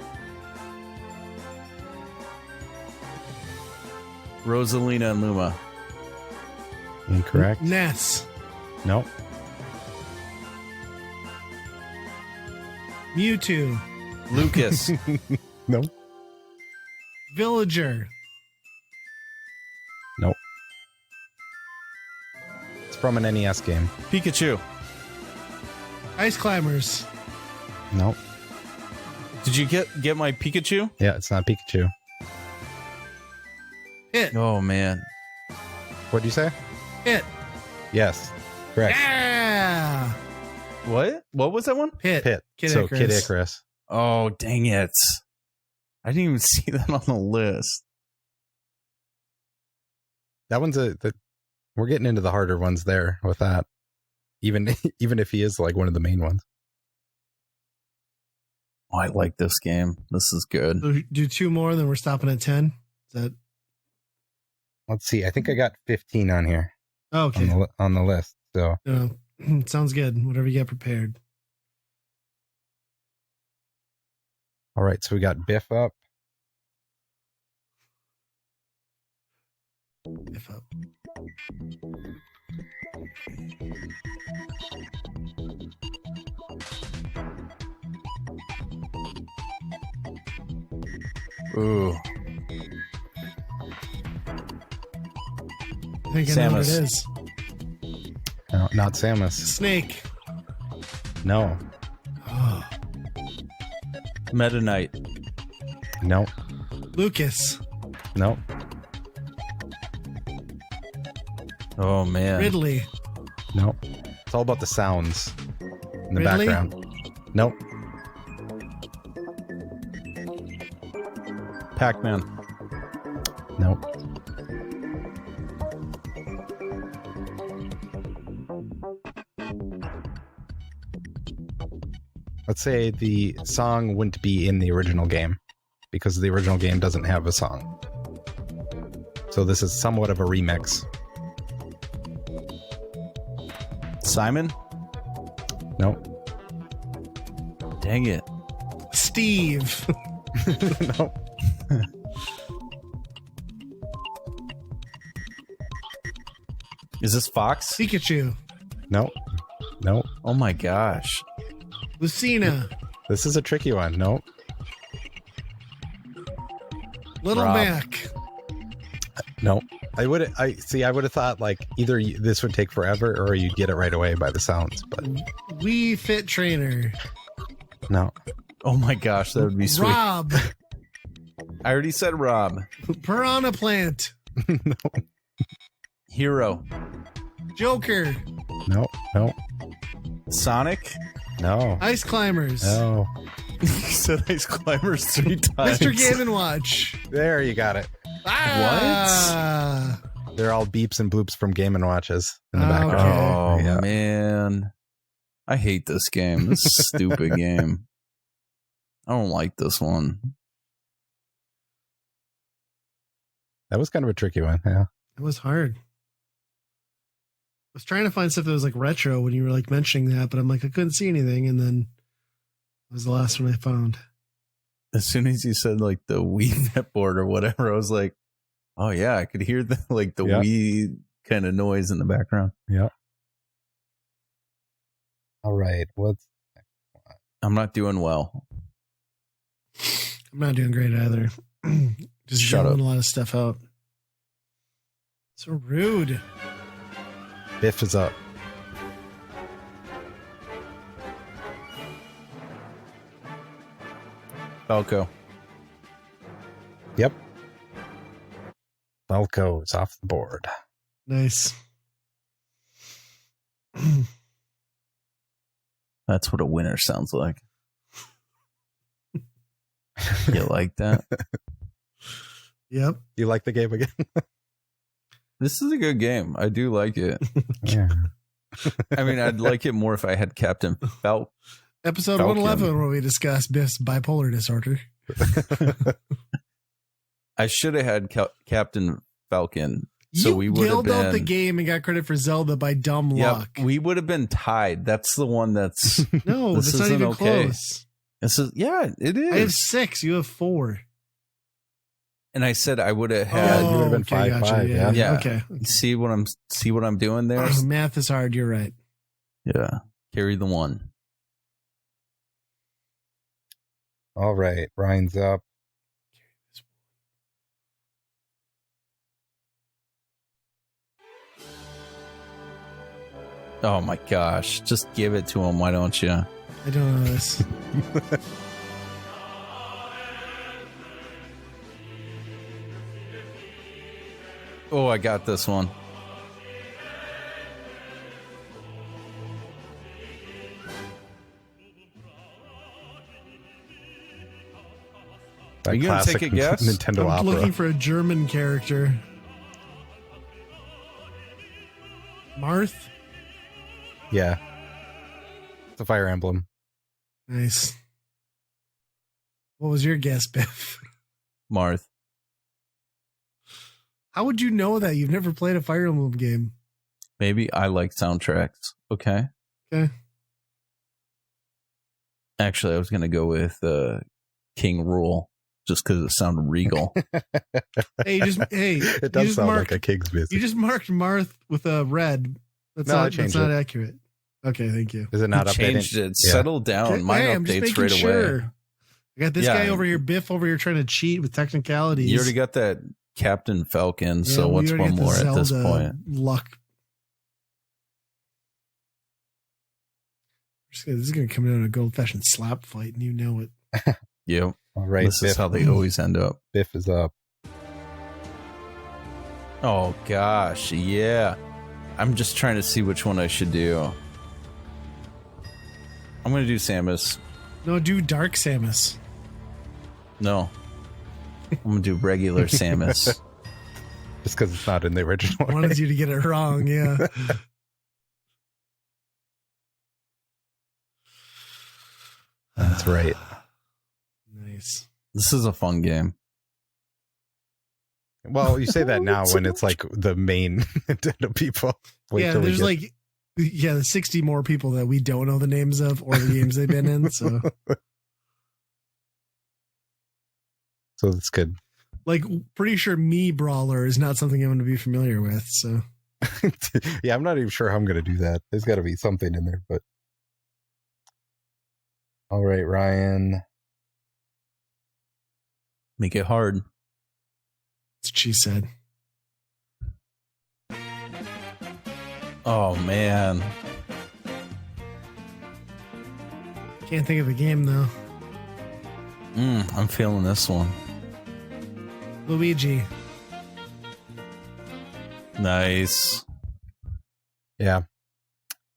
Rosalina and Luma. Incorrect. Ness. Nope. Mewtwo. Lucas. Nope. Villager. Nope. from an NES game. Pikachu. Ice Climbers. Nope. Did you get my Pikachu? Yeah, it's not Pikachu. Hit. Oh, man. What'd you say? Hit. Yes. Correct. Yeah. What? What was that one? Hit. Pit. Kid so Icarus. Kid Icarus. Oh, dang it. I didn't even see that on the list. That one's we're getting into the harder ones there with that. Even if he is like one of the main ones. Oh, I like this game. This is good. So do 2 more, then we're stopping at 10. Is that Let's see. I think I got 15 on here okay? on the list. So Sounds good. Whatever you got prepared. all right. So we got Biff up. If up. Ooh. I think I know what it Samus. is. No, not Samus. Snake. No. Oh. Meta Knight. No. Lucas. No. Oh, man. Ridley. No. It's all about the sounds in the Ridley? background. Nope. Pac-Man. Nope. Let's say the song wouldn't be in the original game because the original game doesn't have a song. So this is somewhat of a remix. Simon? Nope. Dang it. Steve. Nope. Is this Fox? Pikachu. Nope. Nope. Oh, my gosh. Lucina. This is a tricky one. Nope. Little Rob. Mac. Nope. I would have thought like either this would take forever or you'd get it right away by the sounds, but Wii Fit Trainer. no. Oh, my gosh. That would be sweet. Rob. I already said Rob. Piranha Plant. No. Hero. Joker. No. No. Sonic? No. Ice Climbers. No. You said Ice Climbers 3 times. Mr. Game & Watch. There you got it. Ah. They're all beeps and bloops from Game & Watches in the Oh, background. Oh, Yeah. man. I hate this game. This is a stupid game. I don't like this one. That was kind of a tricky one. Yeah. It was hard. I was trying to find stuff that was like retro when you were like mentioning that, but I'm like, I couldn't see anything. And then it was the last one I found. As soon as you said like the Wii netboard or whatever, I was like, oh yeah, I could hear the Yeah. Wii kind of noise in the background. Yeah. All right. I'm not doing well. I'm not doing great either. Just Shut jumping up. a lot of stuff out. So rude. Biff is up. Falco. Yep. Falco's off the board. Nice. That's what a winner sounds like. You like that? Yep. You like the game again? This is a good game. I do like it. Yeah. I mean, I'd like it more if I had Captain Falcon. Episode Falcon. 111, where we discuss Biff's bipolar disorder. I should have had Captain Falcon. So you we would have yelled out the been. game and got credit for Zelda by dumb luck. Yep, we would have been tied. That's the one that's. No, This that's not isn't even okay. close. This is yeah, it is. I have 6. You have 4. And I said I would have had. you would've been 5-5, yeah. Yeah. Okay. See what I'm doing there. Math is hard. You're right. Yeah, carry the one. All right. Ryan's up. Oh my gosh. Just give it to him. Why don't you? I don't know this. Oh, I got this one. That Are you going to take a guess? Nintendo I'm Opera. looking for a German character. Marth? Yeah. It's a Fire Emblem. Nice. What was your guess, Biff? Marth. How would you know that? You've never played a Fire Emblem game. Maybe I like soundtracks. Okay. Okay. Actually, I was going to go with King Rule just because it sounded regal. Hey, It does sound like a King's music. You just marked Marth with a red. That's not accurate. Okay, thank you. Is it not I updated? changed it. Yeah. Settle down. Mine I'm just updates making right sure. away. I got this Yeah. guy over here, Biff over here, trying to cheat with technicalities. You already got that Captain Falcon, Yeah, so we what's already one got the more at this Zelda point? Luck. This is going to come down to a gold-fashioned slap fight, and you know it. Yep. All right, This is how they always end up. Biff is up. Oh, gosh. Yeah. I'm just trying to see which one I should do. I'm going to do Samus. No, do Dark Samus. No. I'm going to do regular Samus. Just because it's not in the original. Wanted you to get it wrong, yeah. That's right. Nice. This is a fun game. Well, you say that now when it's like the main Nintendo people. Yeah, till we there's get- the 60 more people that we don't know the names of or the games they've been in. So, So that's good. like, pretty sure Me Brawler is not something I'm going to be familiar with. So, Yeah, I'm not even sure how I'm going to do that. There's got to be something in there, but. All right, Ryan. Make it hard. that's what she said. Oh, man. Can't think of the game though. I'm feeling this one. Luigi. Nice. Yeah,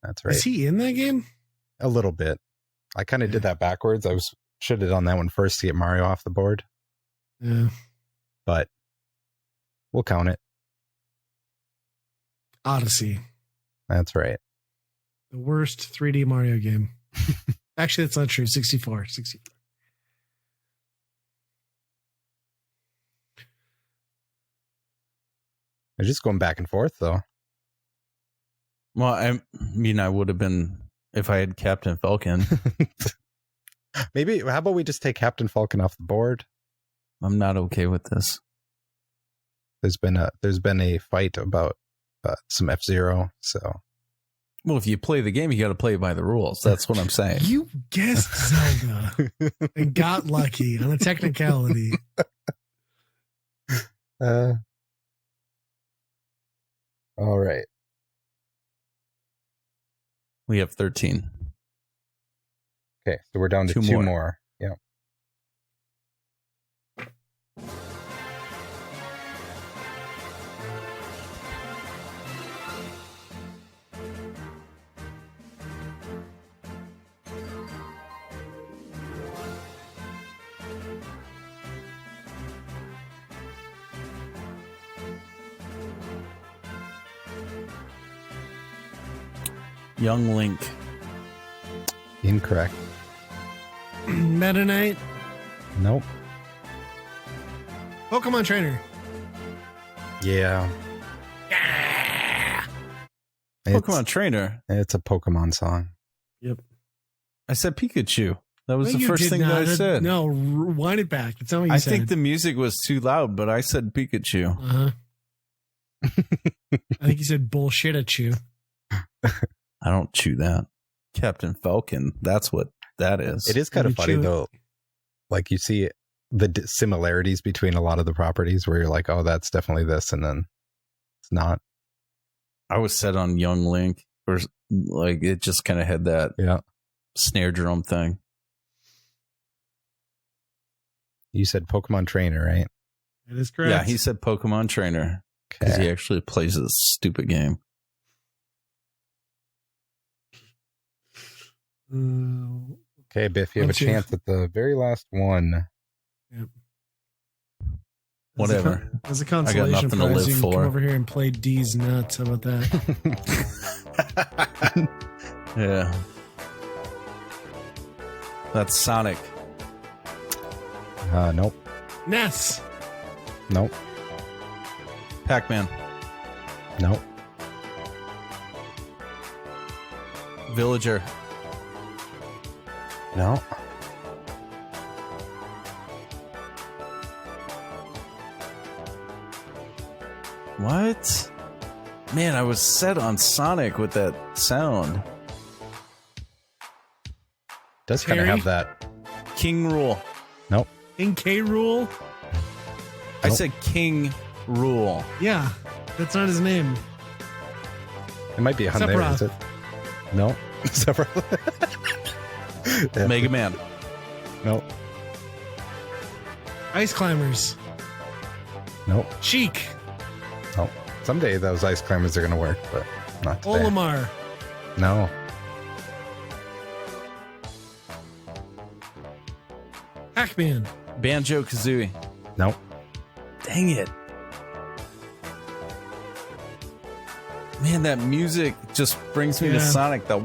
that's right. Is he in that game? A little bit. I kind of did that backwards. Should have done that one first to get Mario off the board, Yeah. but we'll count it. Odyssey. That's right. The worst 3D Mario game. Actually, that's not true. 64. They're just going back and forth, though. Well, I mean, I would have been if I had Captain Falcon. Maybe, how about we just take Captain Falcon off the board? I'm not okay with this. There's been a fight about some F-Zero, so. Well, if you play the game, you got to play by the rules. That's what I'm saying. You guessed Zelda and got lucky on a technicality. All right. We have 13. Okay, so we're down to Two two more. more. Yeah. Young Link. Incorrect. Meta Knight. Nope. Pokemon Trainer. Yeah. Pokemon Trainer. It's a Pokemon song. Yep. I said Pikachu. That was No, the you first did thing that I not. said. No, rewind it back. That's not what you I said. think the music was too loud, but I said Pikachu. Uh-huh. I think you said bullshit at you. I don't chew that. Captain Falcon. That's what that is. It is kind of You funny, chew it. though. Like, you see the similarities between a lot of the properties where you're like, oh, that's definitely this, and then it's not. I was set on Young Link. Or Like it just kind of had that snare drum thing. You said Pokemon Trainer, right? That is correct. Yeah, he said Pokemon Trainer because he actually plays this stupid game. Okay, Biff, you have a chance at the very last one. Yep. Whatever. As a consolation nothing to prize, live you can for. come over here and play D's nuts. How about that? Yeah. That's Sonic. Nope. Ness. Nope. Pac-Man. Nope. Villager. No. What? Man, I was set on Sonic with that sound. Does kind of Terry? have that. King Rule. Nope. King K. Rule. I Nope. said King Rule. Yeah, that's not his name. It might be a Hyundai, Sephiroth. is it? No. Sephiroth. Yeah. Mega Man. Nope. Ice Climbers. Nope. Sheik. Nope. Someday those ice climbers are going to work, but not today. Olimar. No. Pac-Man. Banjo Kazooie. Nope. Dang it. Man, that music just brings me to Yeah. Sonic. The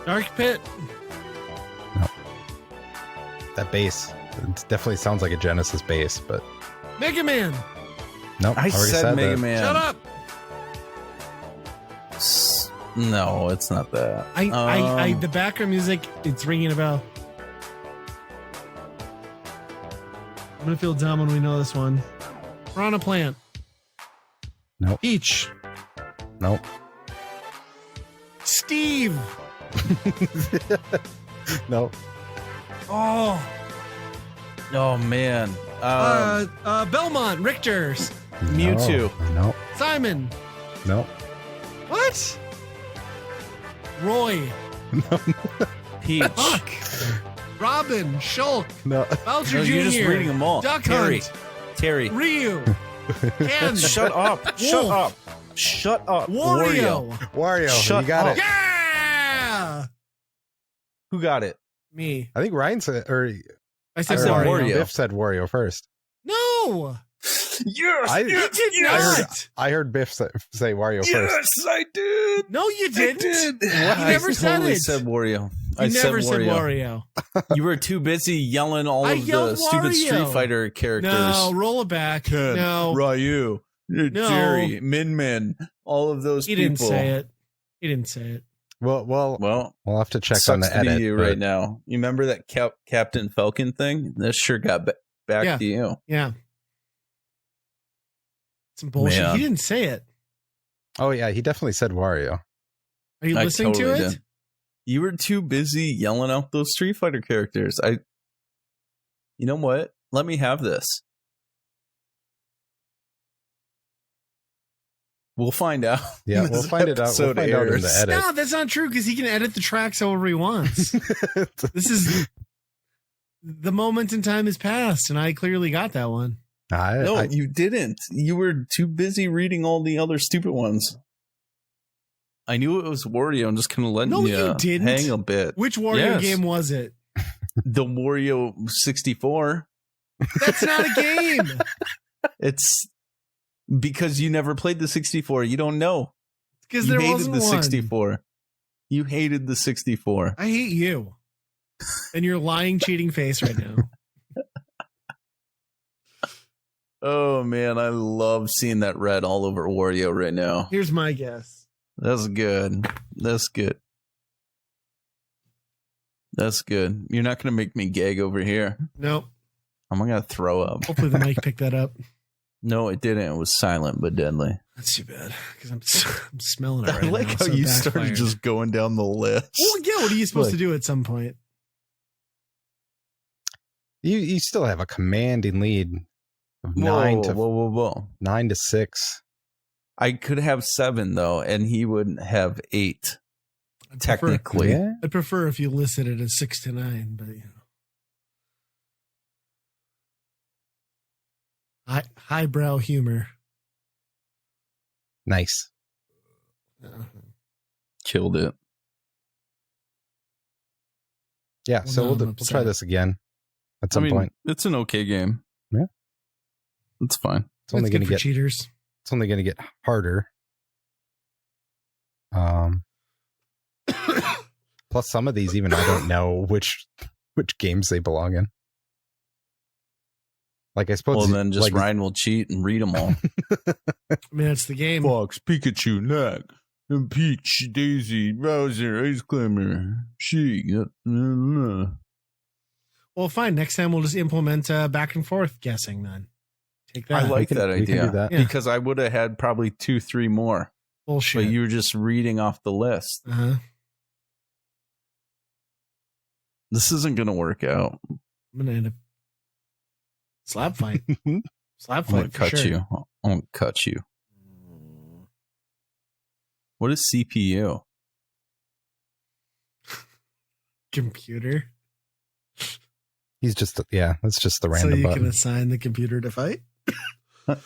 Dark Pit. That bass. It definitely sounds like a Genesis bass, but Mega Man. nope. I already said Mega that. Man. Shut up. No, it's not that. The background music, it's ringing a bell. I'm gonna feel dumb when we know this one. Piranha Plant. Nope. Peach. Nope. Steve. Nope. Oh. Oh man. Belmont. Richter's. Mewtwo. Nope. Simon. Nope. What? Roy. Peach. Huck. Robin. Shulk. No. Bowser No, Jr. you're just reading them all. Duck Terry. Hunt. Terry. Ryu. Ken. Shut up. Shut up. Shut up. Wario. Wario. Shut you got up. it. Yeah. Who got it? Me. I think Ryan said, or I said said Wario. Wario. Biff said Wario first. No. Yes. I- You did not. I heard Biff say Wario first. I did. No, you didn't. You I never said totally it. said Wario. You never said Wario. You were too busy yelling all I of the yelled stupid Wario. Street Fighter characters. No, roll it back. Ken, No, Ryu, Jerry, Min, all of those he people. didn't say it. He didn't say it. Well, Well, we'll have to check sucks on the to edit. be you but- right now. You remember that Captain Falcon thing? This sure got back Yeah. to you. Yeah. Some bullshit. Man. He didn't say it. Oh yeah, he definitely said Wario. Are you I listening totally to it? did. You were too busy yelling out those Street Fighter characters. You know what? Let me have this. We'll find out. Yeah, when we'll this find it out. We'll episode find out in airs. the edit. No, that's not true because he can edit the tracks however he wants. This is the moment in time has passed, and I clearly got that one. No, you didn't. You were too busy reading all the other stupid ones. I knew it was Wario. I'm just kind of letting No, you you didn't. hang a bit. Which Wario Yes. game was it? The Wario 64. That's not a game. It's because you never played the 64. You don't know. Because You there hated wasn't the one. 64. You hated the 64. I hate you and your lying, cheating face right now. Oh man, I love seeing that red all over Wario right now. Here's my guess. That's good. That's good. That's good. You're not going to make me gag over here. Nope. I'm going to throw up. Hopefully the mic picked that up. No, it didn't. It was silent but deadly. That's too bad because I'm smelling it right I like now, how so you it started backfired. just going down the list. Well, yeah. What are you supposed Look. to do at some point? You still have a commanding lead of Whoa, 9 whoa. 6. I could have 7 though, and he wouldn't have 8. Technically, I'd prefer if you listed it as 6 to 9, but highbrow humor. Nice. Killed it. Yeah, Well, so now we'll I'm try upset. this again at some point. It's an okay game. Yeah. It's fine. It's only That's good going to for get cheaters. It's only going to get harder. Plus, some of these even I don't know which games they belong in. Like I suppose. Well, then just like, Ryan will cheat and read them all. I mean, it's the game. Fox, Pikachu, Knack, and Peach, Daisy, Bowser, Ice Climber, Sheik. Well, fine. Next time we'll just implement back and forth guessing then. Take that. I like that we can idea do that. Yeah. because I would have had probably 2, 3 more, Bullshit. but you were just reading off the list. Uh-huh. This isn't going to work out. I'm going to end up slap fight. Slap I'm going fight to for cut sure. you. I'm going to cut you. What is CPU? Computer. He's just that's just the So random you button. can assign the computer to fight? This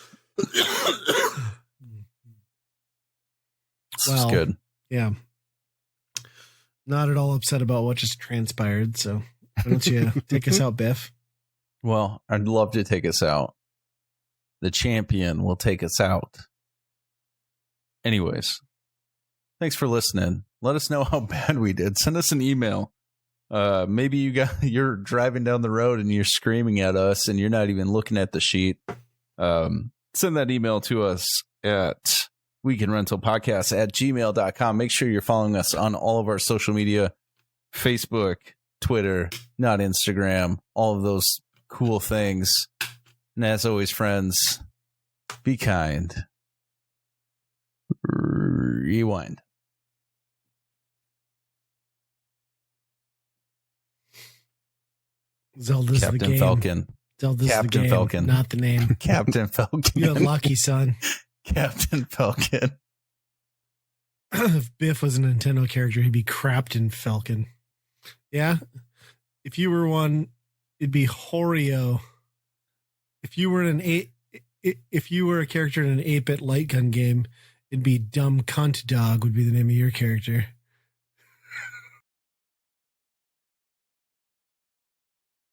Well, is good. Yeah. Not at all upset about what just transpired. So why don't you take us out, Biff? Well, I'd love to take us out. The champion will take us out. Anyways, thanks for listening. Let us know how bad we did. Send us an email. Maybe you're driving down the road and you're screaming at us and you're not even looking at the sheet. Send that email to us at weekendrentalpodcast@gmail.com. Make sure you're following us on all of our social media, Facebook, Twitter, not Instagram, all of those cool things. And as always, friends, be kind. Rewind. Zelda's the Captain game. Falcon. Zelda's Captain the game, Falcon. not the name. Captain Falcon. You're lucky, son. Captain Falcon. If Biff was a Nintendo character, he'd be Crapton Falcon. Yeah. If you were one, it'd be Horio. If you were a character in an 8-bit light gun game, it'd be Dumb Cunt Dog would be the name of your character.